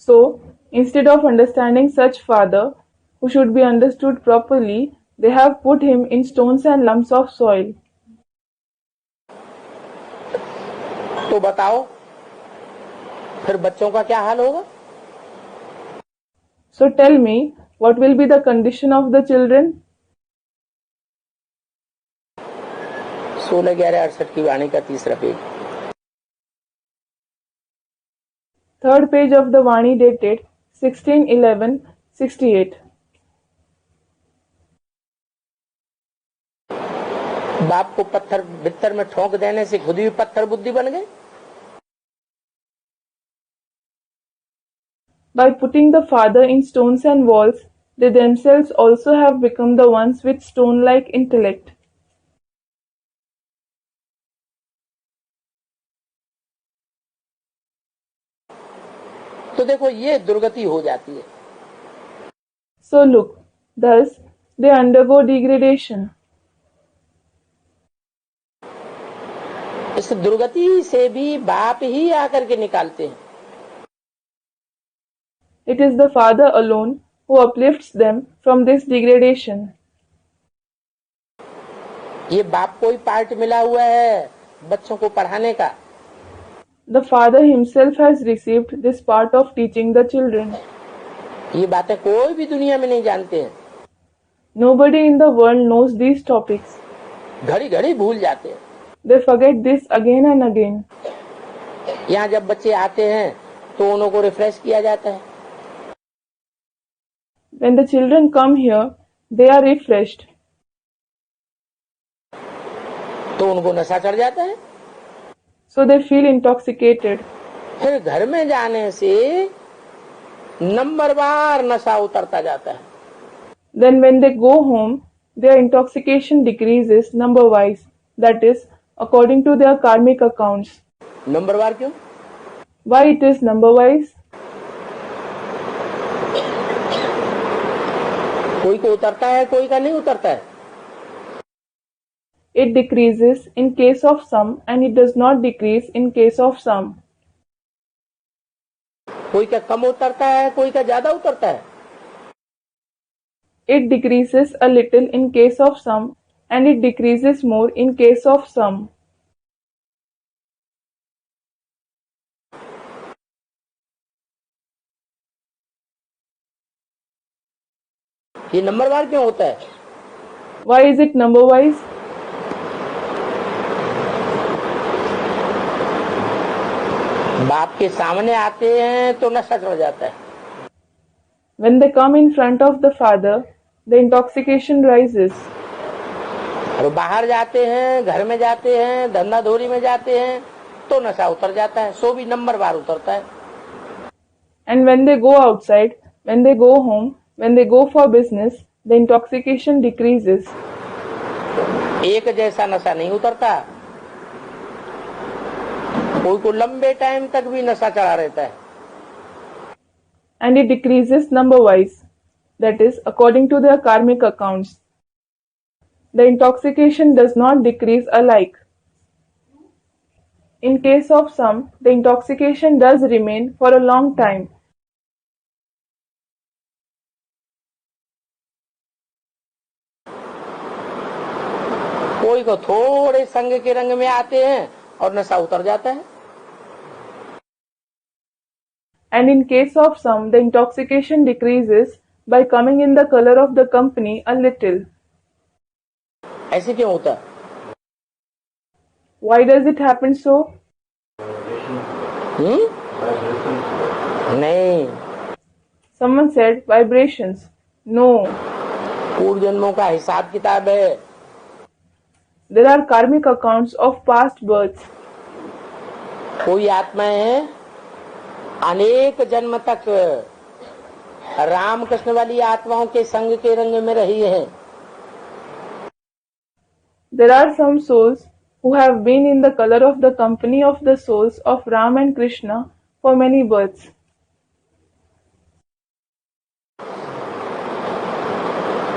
So, instead of understanding such father, who should be understood properly, they have put him in stones and lumps of soil. तो बताओ फिर बच्चों का क्या हाल होगा? So tell me, what will be the condition of the children? 16/11/68 की वाणी का तीसरा page. Third page of the Vani dated 16/11/68. बाप को पत्थर बित्तर में ठोक देने से खुद भी पत्थर बुद्धि बन गए। By putting the father in stones and walls, they themselves also have become the ones with stone-like intellect. तो देखो ये दुर्गति हो जाती है। So look, thus they undergo degradation. इस दुर्गति से भी बाप ही आकर के निकालते हैं। It is the father alone who uplifts them from this degradation. ये बाप को ही पार्ट मिला हुआ है बच्चों को पढ़ाने का। The father himself has received this part of teaching the children. ये बातें कोई भी दुनिया में नहीं जानते हैं। Nobody in the world knows these topics. घड़ी घड़ी भूल जाते हैं। They forget this again and again. यहाँ जब बच्चे आते हैं तो उनको रिफ्रेश किया जाता है। When the children come here, they are refreshed. तो उनको नशा चढ़ जाता है। So they feel intoxicated. फिर घर में जाने से नंबरवार नशा उतरता जाता है। Then when they go home, their intoxication decreases number-wise. That is, according to their karmic accounts. नंबरवार क्यों? Why it is number-wise? कोई को उतरता है, कोई का नहीं उतरता है। It decreases in case of some and it does not decrease in case of some. कोई का कम उतरता है, कोई का ज्यादा उतरता है। It decreases a little in case of some and it decreases more in case of some. ये नंबरवार क्यों होता है? Why is it number-wise? बाप के सामने आते हैं तो नशा चढ़ जाता है। When they come in front of the father, the intoxication rises. और बाहर जाते हैं, घर में जाते हैं, धंधा धोरी में जाते हैं तो नशा उतर जाता है। सो भी नंबरवार उतरता है। And when they go outside, when they go home, when they go for business, the intoxication decreases. एक जैसा नशा नहीं उतरता। कोई को लंबे टाइम तक भी नशा चढ़ा रहता है। And it decreases number-wise. That is, according to their karmic accounts. The intoxication does not decrease alike. In case of some, the intoxication does remain for a long time. कोई को थोड़े संग के रंग में आते हैं और नशा उतर जाता है। And in case of some, the intoxication decreases by coming in the color of the company a little. ऐसे क्यों होता है? Why does it happen so? नहीं। Someone said vibrations. No. पूर्व जन्मों का हिसाब किताब है। There are karmic accounts of past births. कोई आत्माएं हैं अनेक जन्म तक रामकृष्ण वाली आत्माओं के संग के रंग में रही हैं। There are some souls who have been in the color of the company of the souls of Ram and Krishna for many births.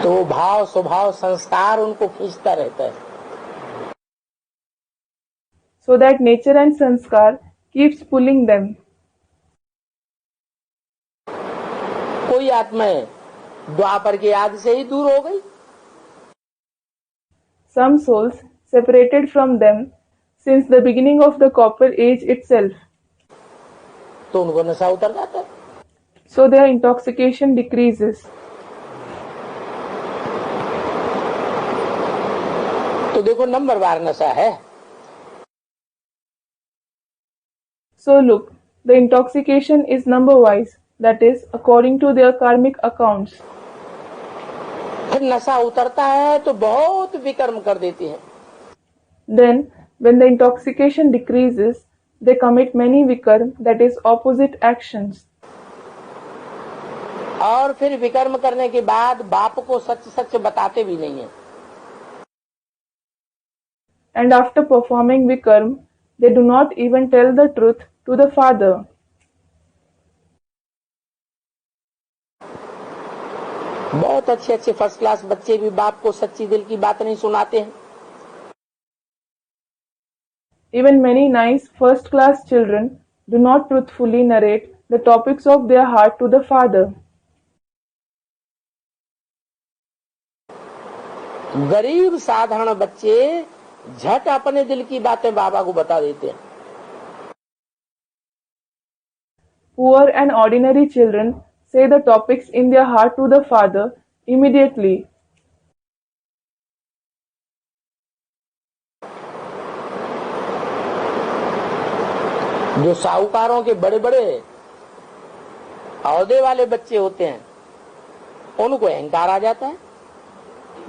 तो भाव स्वभाव संस्कार उनको खींचता रहता है। So that nature and sanskar keeps pulling them. कोई आत्माएं द्वापर के आदि से ही दूर हो गई। Some souls separated from them since the beginning of the copper age itself. तो उनको नशा उतर जाता है। So their intoxication decreases. तो देखो नंबरवार नशा है। So look, the intoxication is number-wise, that is, according to their karmic accounts. फिर नशा उतरता है तो बहुत विकर्म कर देती है। Then, when the intoxication decreases, they commit many vikarm, that is, opposite actions. और फिर विकर्म करने के बाद बाप को सच सच बताते भी नहीं है। And after performing vikarm, they do not even tell the truth to the father. बहुत अच्छे अच्छे फर्स्ट क्लास बच्चे भी बाप को सच्ची दिल की बात नहीं सुनाते हैं। Even many nice first-class children do not truthfully narrate the topics of their heart to the father. गरीब साधारण बच्चे झट अपने दिल की बातें बाबा को बता देते हैं। Poor and ordinary children say the topics in their heart to the father immediately. जो साहूकारों के बड़े बड़े औहदे वाले बच्चे होते हैं उनको अहंकार आ जाता है।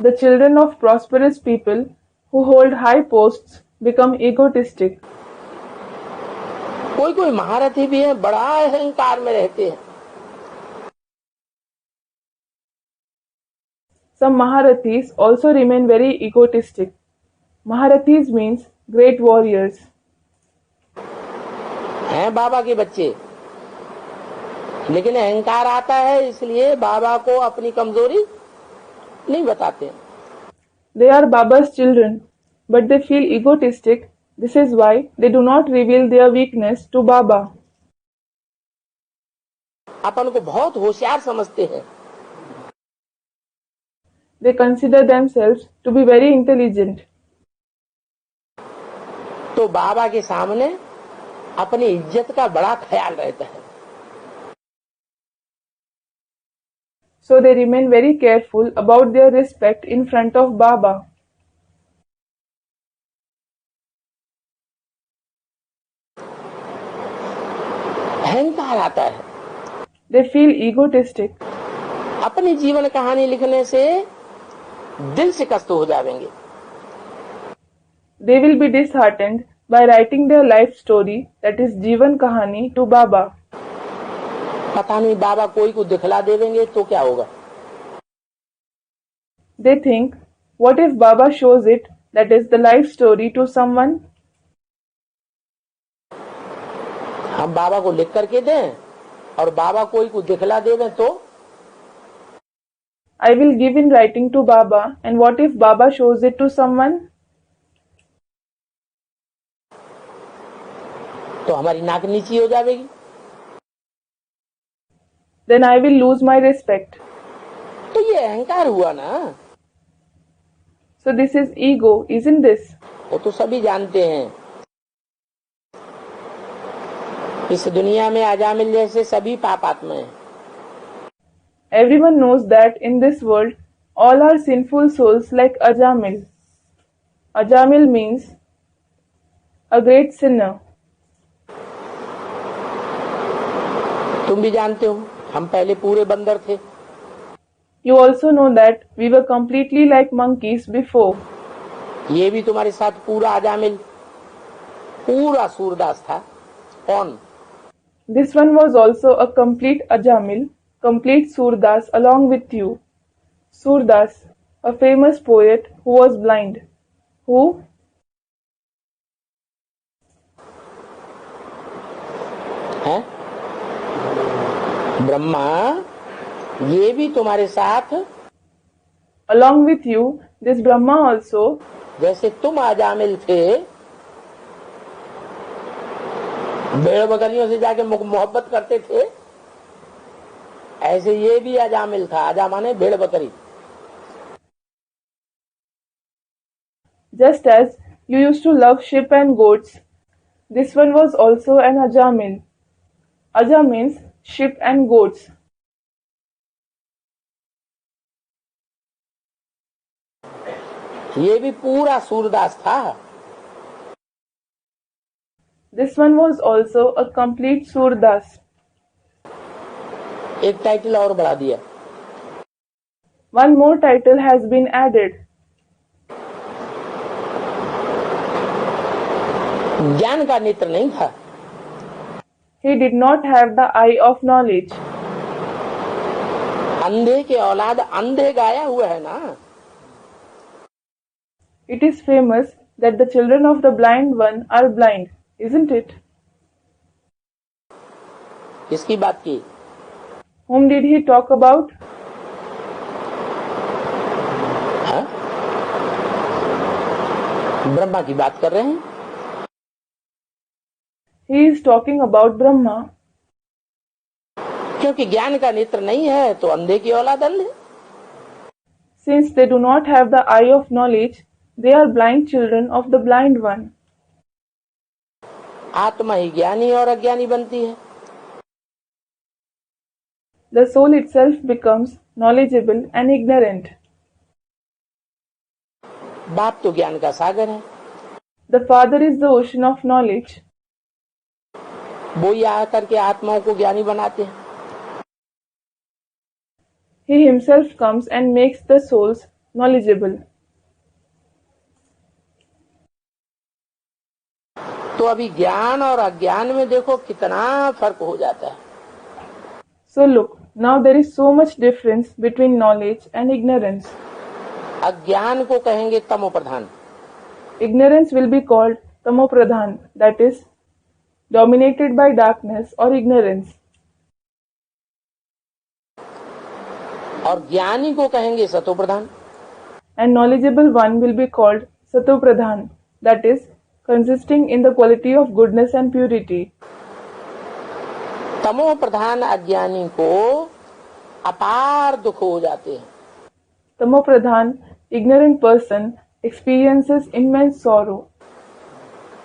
The children of prosperous people who hold high posts become egotistic. कोई कोई महारथी भी है, बड़ा अहंकार में रहते हैं। Some Maharathis also remain very egotistic. Maharathis means great warriors. हैं बाबा के बच्चे, लेकिन अहंकार आता है इसलिए बाबा को अपनी कमजोरी नहीं बताते। They are Baba's children, but they feel egotistic. This is why they do not reveal their weakness to Baba. अपन को बहुत होशियार समझते हैं। They consider themselves to be very intelligent. तो बाबा के सामने अपनी इज्जत का बड़ा ख्याल रहता है। So they remain very careful about their respect in front of Baba. अहंकार आता है। They feel egotistic. अपनी जीवन कहानी लिखने से दिल शिकस्त हो जाएंगे। They will be disheartened by writing their life story, that is Jeevan Kahani, to Baba. पता नहीं बाबा कोई को दिखला देंगे तो क्या होगा। They think, what if Baba shows it, that is the life story, to someone? हम बाबा को लिख करके दें और बाबा कोई को दिखला दें तो I will give in writing to Baba, and what if Baba shows it to someone? तो हमारी नाक नीची हो जाएगी। Then I will lose my respect. तो ये अहंकार हुआ ना। So this is ego, isn't this? वो तो सभी जानते हैं। इस दुनिया में अजामिल जैसे सभी पापात्मा हैं। Everyone knows that in this world, all are sinful souls like Ajamil. Ajamil means a great sinner. तुम भी जानते हो हम पहले पूरे बंदर थे। You also know that we were completely like monkeys before. ये भी तुम्हारे साथ पूरा अजामिल पूरा सूरदास था। कौन? This one was also a complete Ajamil, complete Surdas along with you. Surdas, a famous poet who was blind. Who? है ब्रह्मा, ये भी तुम्हारे साथ। Along with you, this Brahma also, जैसे तुम अजामिल थे, भेड़ बकरियों से जाके मोहब्बत करते थे, ऐसे ये भी अजामिल था। अजा माने भेड़ बकरी। just as You used to love sheep and goats. This one was also an Ajamin. Aja means sheep and goats. ये भी पूरा सूरदास था। This one was also a complete Surdas. एक टाइटल और बढ़ा दिया। One more title has been added. ज्ञान का नेत्र नहीं था। He did not have the eye of knowledge. अंधे के औलाद अंधे गाया हुआ है ना। It is famous that the children of the blind one are blind, isn't it? किसकी बात की? Whom did he talk about? हाँ? ब्रह्मा की बात कर रहे हैं। He is talking about Brahma. क्योंकि ज्ञान का नेत्र नहीं है तो अंधे की औलाद अंधे। Since they do not have the eye of knowledge, they are blind children of the blind one. आत्मा ही ज्ञानी और अज्ञानी बनती है। The soul itself becomes knowledgeable and ignorant. बाप तो ज्ञान का सागर है। The Father is the ocean of knowledge. वो ही आकर के आत्माओं को ज्ञानी बनाते हैं। He himself comes and makes the souls knowledgeable. तो अभी ज्ञान और अज्ञान में देखो कितना फर्क हो जाता है। So look, now there is so much difference between knowledge and ignorance. अज्ञान को कहेंगे तमो प्रधान। Ignorance will be called tamopradhan, that is, dominated by darkness or ignorance. और ज्ञानी को कहेंगे सतो प्रधान। And knowledgeable one will be called satopradhan, that is, consisting in the quality of goodness and purity. तमो प्रधान अज्ञानी को अपार दुख हो जाते हैं। Tamopradhan, ignorant person, experiences immense sorrow.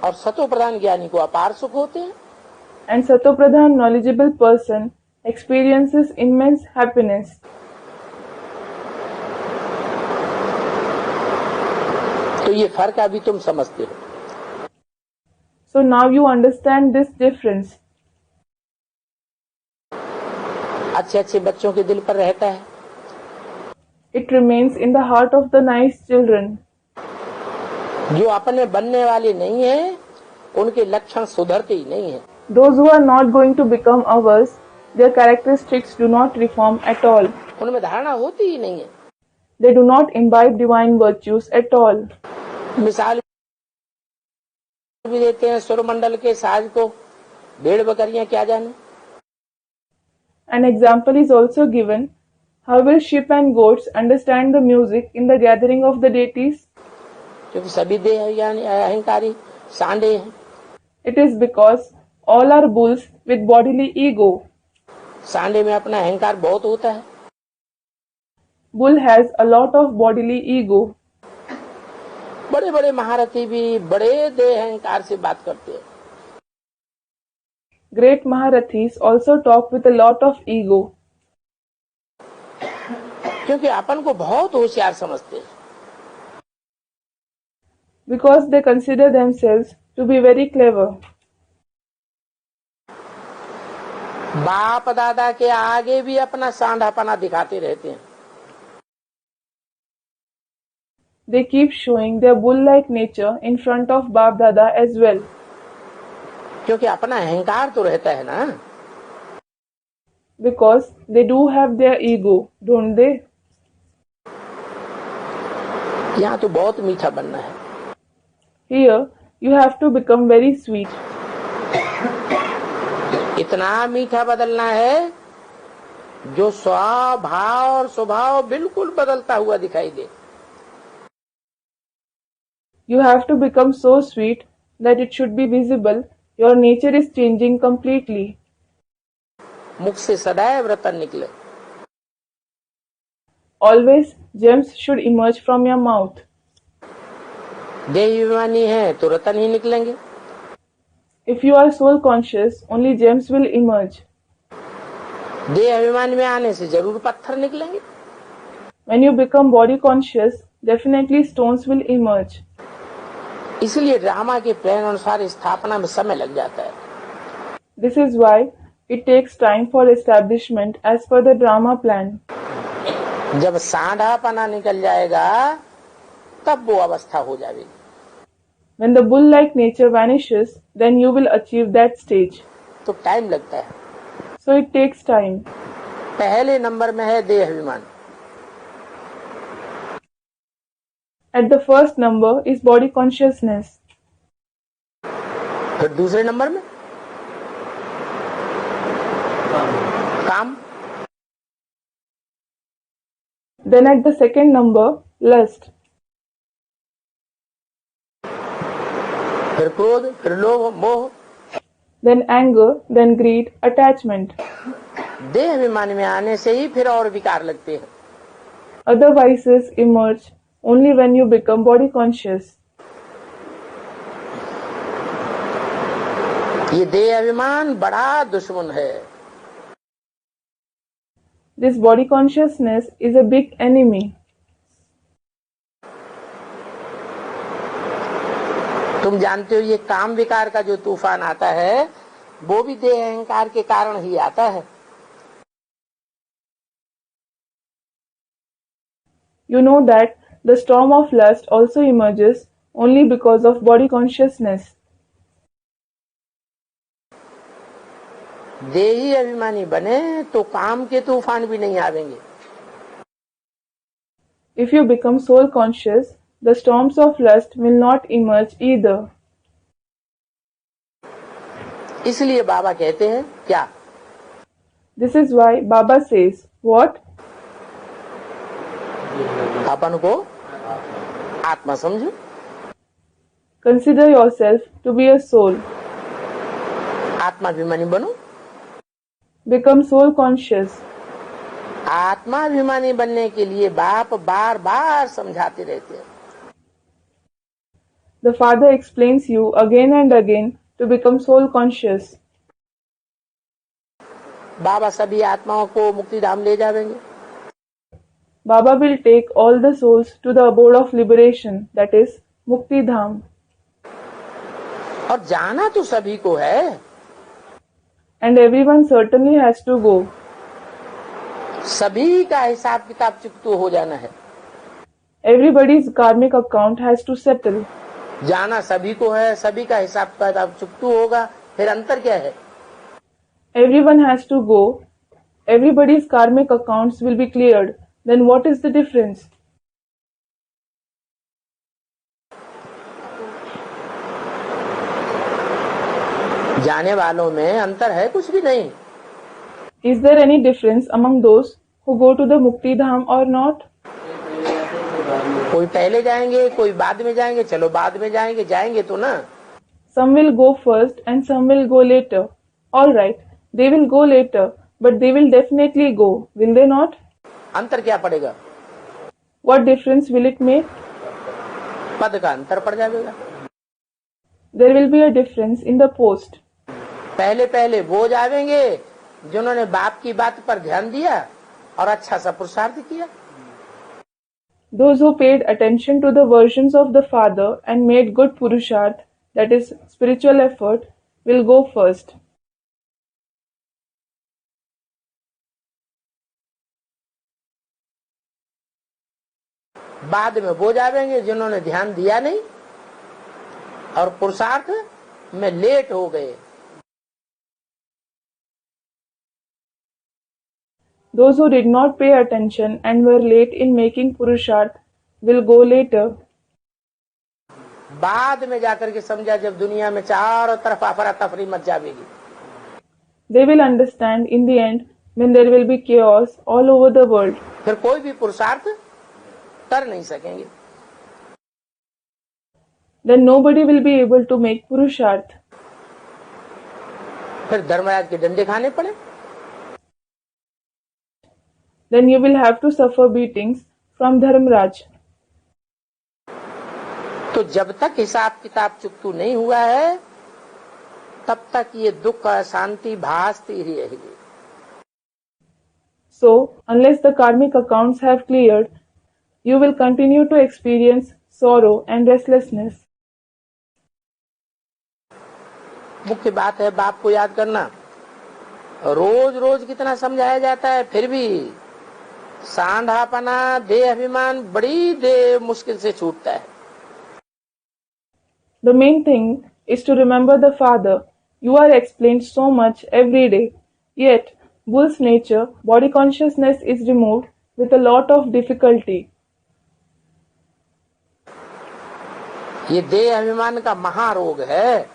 और सतो प्रधान ज्ञानी को अपार सुख होते हैं। And satopradhan, knowledgeable person, experiences immense happiness. तो ये फर्क अभी तुम समझते हो। So now you understand this difference. अच्छे अच्छे बच्चों के दिल पर रहता है। It remains in the heart of the nice children. जो अपने बनने वाले नहीं है उनके लक्षण सुधरते ही नहीं है। Those who are not going to become ours, their characteristics do not reform at all. उनमें धारणा होती ही नहीं है। They do not imbibe divine virtues at all. मिसाल भी देते हैं सुरमंडल के साज को भेड़ बकरियां क्या जाने। An example is also given. How will sheep and goats understand the music in the gathering of the deities? क्योंकि सभी देह यानी अहंकारी सांडे हैं। It is because all are bulls with bodily ego. सांडे में अपना अहंकार बहुत होता है। Bull has a lot of bodily ego. बड़े बड़े महारथी भी बड़े देह अहंकार से बात करते हैं। Great Maharathis also talk with a lot of ego. क्योंकि अपन को बहुत होशियार समझते हैं। Because they consider themselves to be very clever. बाप दादा के आगे भी अपना सांडापना दिखाते रहते हैं। They keep showing their bull-like nature in front of Bap Dada as well. क्योंकि अपना अहंकार तो रहता है ना। Because they do have their ego, don't they? यहाँ तो बहुत मीठा बनना है। Here, you have to become very sweet. इतना मीठा बदलना है जो स्वभाव और स्वभाव बिल्कुल बदलता हुआ दिखाई दे। You have to become so sweet that it should be visible your nature is changing completely. मुख से सदैव रतन निकले। Always gems should emerge from your mouth. देह अभिमानी है तो रतन ही निकलेंगे। If you are soul conscious, only gems will emerge. देह अभिमान में आने से जरूर पत्थर निकलेंगे। When you become body conscious, definitely stones will emerge. इसलिए ड्रामा के प्लान अनुसार स्थापना में समय लग जाता है। This is why it takes time for establishment as per the drama plan. जब सांडापना निकल जाएगा तब वो अवस्था हो जाएगी। When the bull-like nature vanishes, then you will achieve that stage. तो टाइम लगता है। So it takes time. पहले नंबर में है देह अभिमान। At the first number is body consciousness. फिर दूसरे नंबर में काम। Then at the second number, lust. फिर क्रोध, फिर लोभ, मोह। Then anger, then greed, attachment. देह अभिमान में आने से ही फिर और विकार लगते हैं। Other vices emerge only when you become body conscious. ये देह अभिमान बड़ा दुश्मन है। This body consciousness is a big enemy. तुम जानते हो ये काम विकार का जो तूफान आता है वो भी देह अहंकार के कारण ही आता है। You know that the storm of lust also emerges only because of body consciousness. देही अभिमानी बने तो काम के तूफान भी नहीं आवेंगे। If you become soul conscious, the storms of lust will not emerge either. इसलिए बाबा कहते हैं क्या? This is why Baba says, what? अपन को आत्मा समझो। Consider yourself to be a soul. आत्माभिमानी बनो। Become soul conscious. आत्माभिमानी बनने के लिए बाप बार बार समझाते रहते हैं। The Father explains you again and again to become soul conscious. बाबा सभी आत्माओं को मुक्ति धाम ले जाएंगे। Baba will take all the souls to the abode of liberation, that is, Mukti Dham. और जाना तो सभी को है। And everyone certainly has to go. सभी का हिसाब किताब चुकतो हो जाना है। Everybody's karmic account has to settle. जाना सभी को है, सभी का हिसाब किताब चुकतो होगा, फिर अंतर क्या है? Everyone has to go. Everybody's karmic accounts will be cleared. Then what is the difference? जाने वालों में अंतर है कुछ भी नहीं। Is there any difference among those who go to the Mukti Dham or not? कोई पहले जाएंगे, कोई बाद में जाएंगे। चलो बाद में जाएंगे, जाएंगे तो ना। Some will go first and some will go later. All right, they will go later, but they will definitely go, will they not? अंतर क्या पड़ेगा? What difference will it make? पद का अंतर पड़ जाएगा। There will be a difference in the post. पहले पहले वो जाएंगे जिन्होंने बाप की बात पर ध्यान दिया और अच्छा सा पुरुषार्थ किया। Those who paid attention to the versions of the Father and made good purusharth, that is, spiritual effort, will go first. बाद में वो जाएंगे जिन्होंने ध्यान दिया नहीं और पुरुषार्थ में लेट हो गए। Those who did not pay attention and were late in making purusharth will go later. बाद में जाकर के समझा जब दुनिया में चारों तरफ अफरा तफरी मच जाएगी। They will understand in the end when there will be chaos all over the world. फिर कोई भी पुरुषार्थ कर नहीं सकेंगे। Then nobody will be able to make purusharth. फिर धर्मराज के डंडे खाने पड़े। Then you will have to suffer beatings from Dharmraj. तो जब तक हिसाब किताब चुकतू नहीं हुआ है तब तक ये दुख अशांति भासती ही रहेगी. So, unless the karmic accounts have cleared, you will continue to experience sorrow and restlessness. मुख्य बात है बाप को याद करना. रोज रोज कितना समझाया जाता है, फिर भी सांधापना देह अभिमान बड़ी मुश्किल से छूटता है. The main thing is to remember the Father. You are explained so much every day, yet bull's nature, body consciousness is removed with a lot of difficulty. ये देह अभिमान का महारोग है.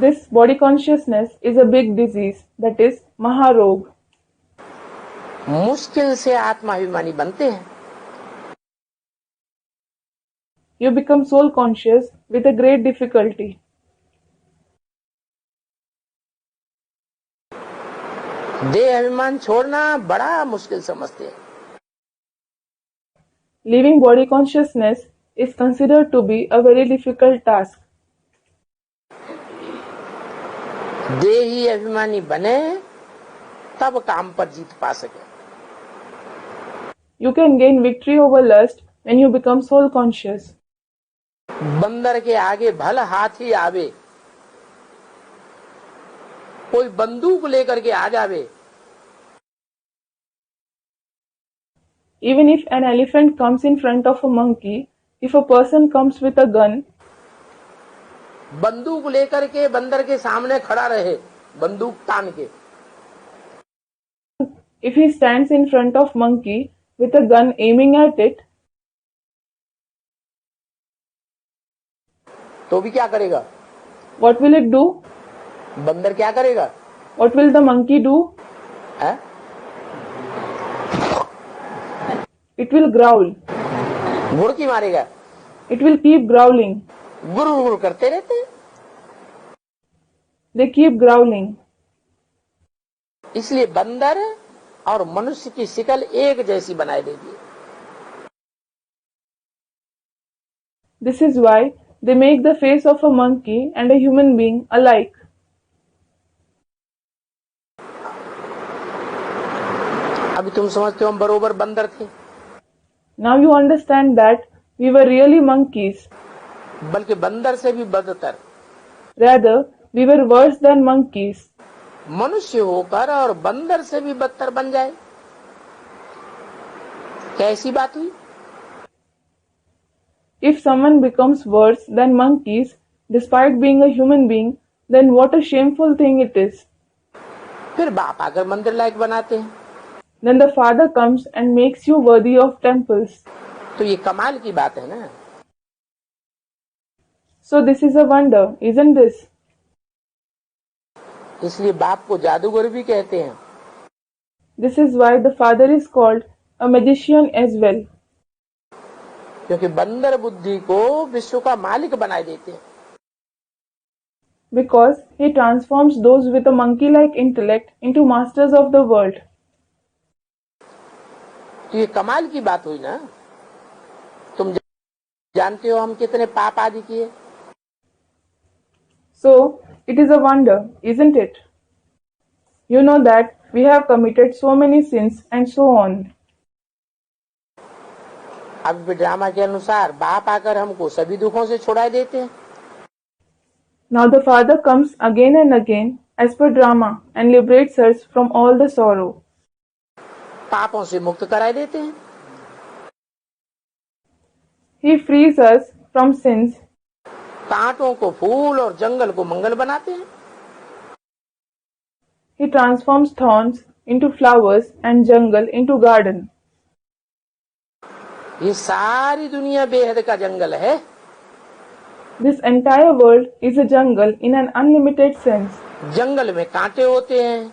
This body consciousness is a big disease, that is Maharog. मुश्किल से आत्माभिमानी बनते हैं. You become soul conscious with a great difficulty. देह अभिमान छोड़ना बड़ा मुश्किल समझते हैं. Leaving body consciousness is considered to be a very difficult task. देही अभिमानी बने तब काम पर जीत पा सके. You can gain victory over lust when you become soul conscious. बंदर के आगे भल हाथी आवे, कोई बंदूक लेकर के आ जावे. Even if an elephant comes in front of a monkey, if a person comes with a gun, बंदूक लेकर के बंदर के सामने खड़ा रहे, बंदूक तान के, if he stands in front of monkey with a gun aiming at it, तो भी क्या करेगा? what will it do? बंदर क्या करेगा? What will the monkey do? है? It will growl. घुड़की मारेगा. It will keep growling. गुर गुर करते रहते हैं. They keep growling. इसलिए बंदर और मनुष्य की शिकल एक जैसी बनाई देगी. This is why they make the face of a monkey and a human being alike. अभी तुम समझते हो हम बरोबर बंदर थे. Now you understand that we were really monkeys. बल्कि बंदर से भी बदतर. Rather, we were worse than monkeys. मनुष्य होकर और बंदर से भी बदतर बन जाए, कैसी बात हुई? If someone becomes worse than monkeys despite being a human being, then what a shameful thing it is. फिर बाप आकर मंदिर लायक बनाते हैं. Then the Father comes and makes you worthy of temples. तो ये कमाल की बात है ना. So this is a wonder, isn't this? इसलिए बाप को जादूगर भी कहते हैं. This is why the Father is called a magician as well. क्योंकि बंदर बुद्धि को विश्व का मालिक बनाए देते हैं. Because he transforms those with a monkey-like intellect into masters of the world. तो ये कमाल की बात हुई ना. तुम जानते हो हम कितने पाप आदि किए. So, it is a wonder, isn't it? You know that we have committed so many sins and so on. अब ड्रामा के अनुसार बाप आकर हमको सभी दुखों से छुड़ा देते हैं. Now the Father comes again and again as per drama and liberates us from all the sorrow. पापों से मुक्त कराए देते हैं. He frees us from sins. कांटों को फूल और जंगल को मंगल बनाते हैं. He transforms thorns into flowers and jungle into garden. ये सारी दुनिया बेहद का जंगल है. This entire world is a jungle in an unlimited sense. जंगल में कांटे होते हैं.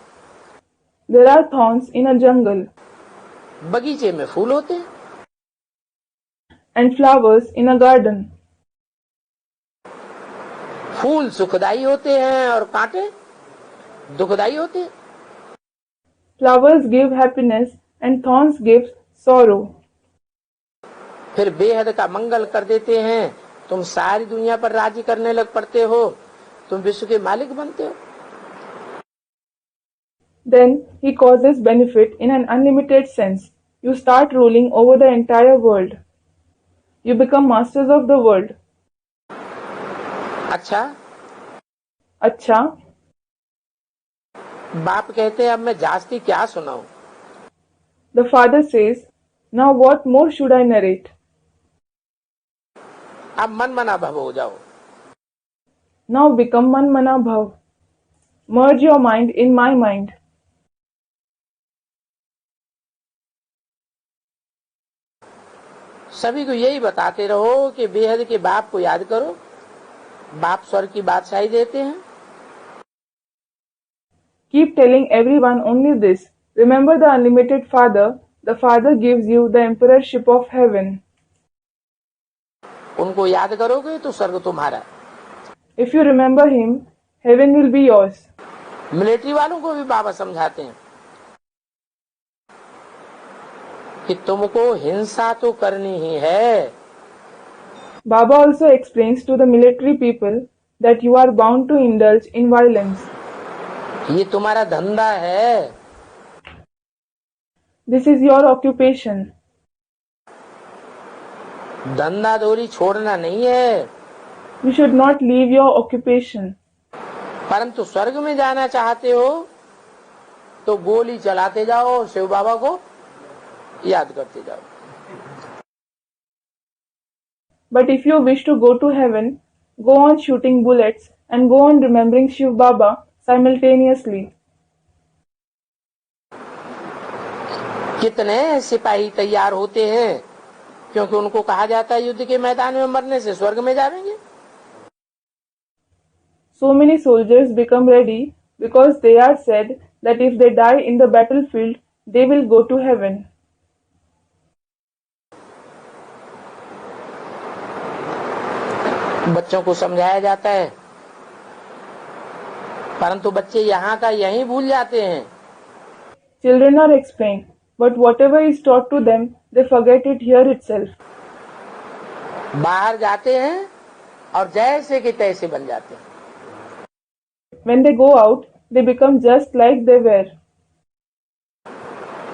There are thorns in a jungle बगीचे में फूल होते हैं. and flowers in a garden. फूल सुखदाई होते हैं और कांटे दुखदाई होते हैं. Flowers give happiness and thorns give sorrow. फिर बेहद का मंगल कर देते हैं तुम सारी दुनिया पर राज्य करने लग पड़ते हो, तुम विश्व के मालिक बनते हो। Then he causes benefit in an unlimited sense. You start ruling over the entire world. You become masters of the world. अच्छा, अच्छा, बाप कहते हैं अब मैं जास्ती क्या सुनाऊं। the father says, now what more should I narrate? अब मन मना भव हो जाओ। Now become man mana bhav. Merge your mind in my mind. सभी को यही बताते रहो कि बेहद के बाप को याद करो, बाप स्वर्ग की बादशाही देते हैं। Keep telling everyone only this. Remember the unlimited Father. The Father gives you the emperorship of heaven. उनको याद करोगे तो स्वर्ग तुम्हारा। If you remember him, heaven will be yours. Military वालों को भी बाबा समझाते हैं कि तुमको हिंसा तो करनी ही है। Baba also explains to the military people that you are bound to indulge in violence. ये तुम्हारा धंधा है। This is your occupation. धंधा दोरी छोड़ना नहीं है। You should not leave your occupation. परंतु स्वर्ग में जाना चाहते हो तो गोली चलाते जाओ और शिव बाबा को याद करते जाओ। But if you wish to go to heaven, go on shooting bullets and go on remembering Shiv Baba simultaneously. कितने सिपाही तैयार होते हैं क्योंकि उनको कहा जाता है युद्ध के मैदान में मरने से स्वर्ग में जाएंगे। So many soldiers become ready because they are said that if they die in the battlefield, they will go to heaven. बच्चों को समझाया जाता है परंतु बच्चे यहाँ का यहीं भूल जाते हैं। Children are explained, but whatever is taught to them, they forget it here itself. बाहर जाते हैं और जैसे के तैसे बन जाते हैं। When they go out, they become just like they were.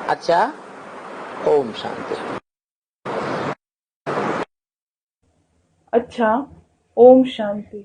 अच्छा, ओम शांति। अच्छा, Om Shanti.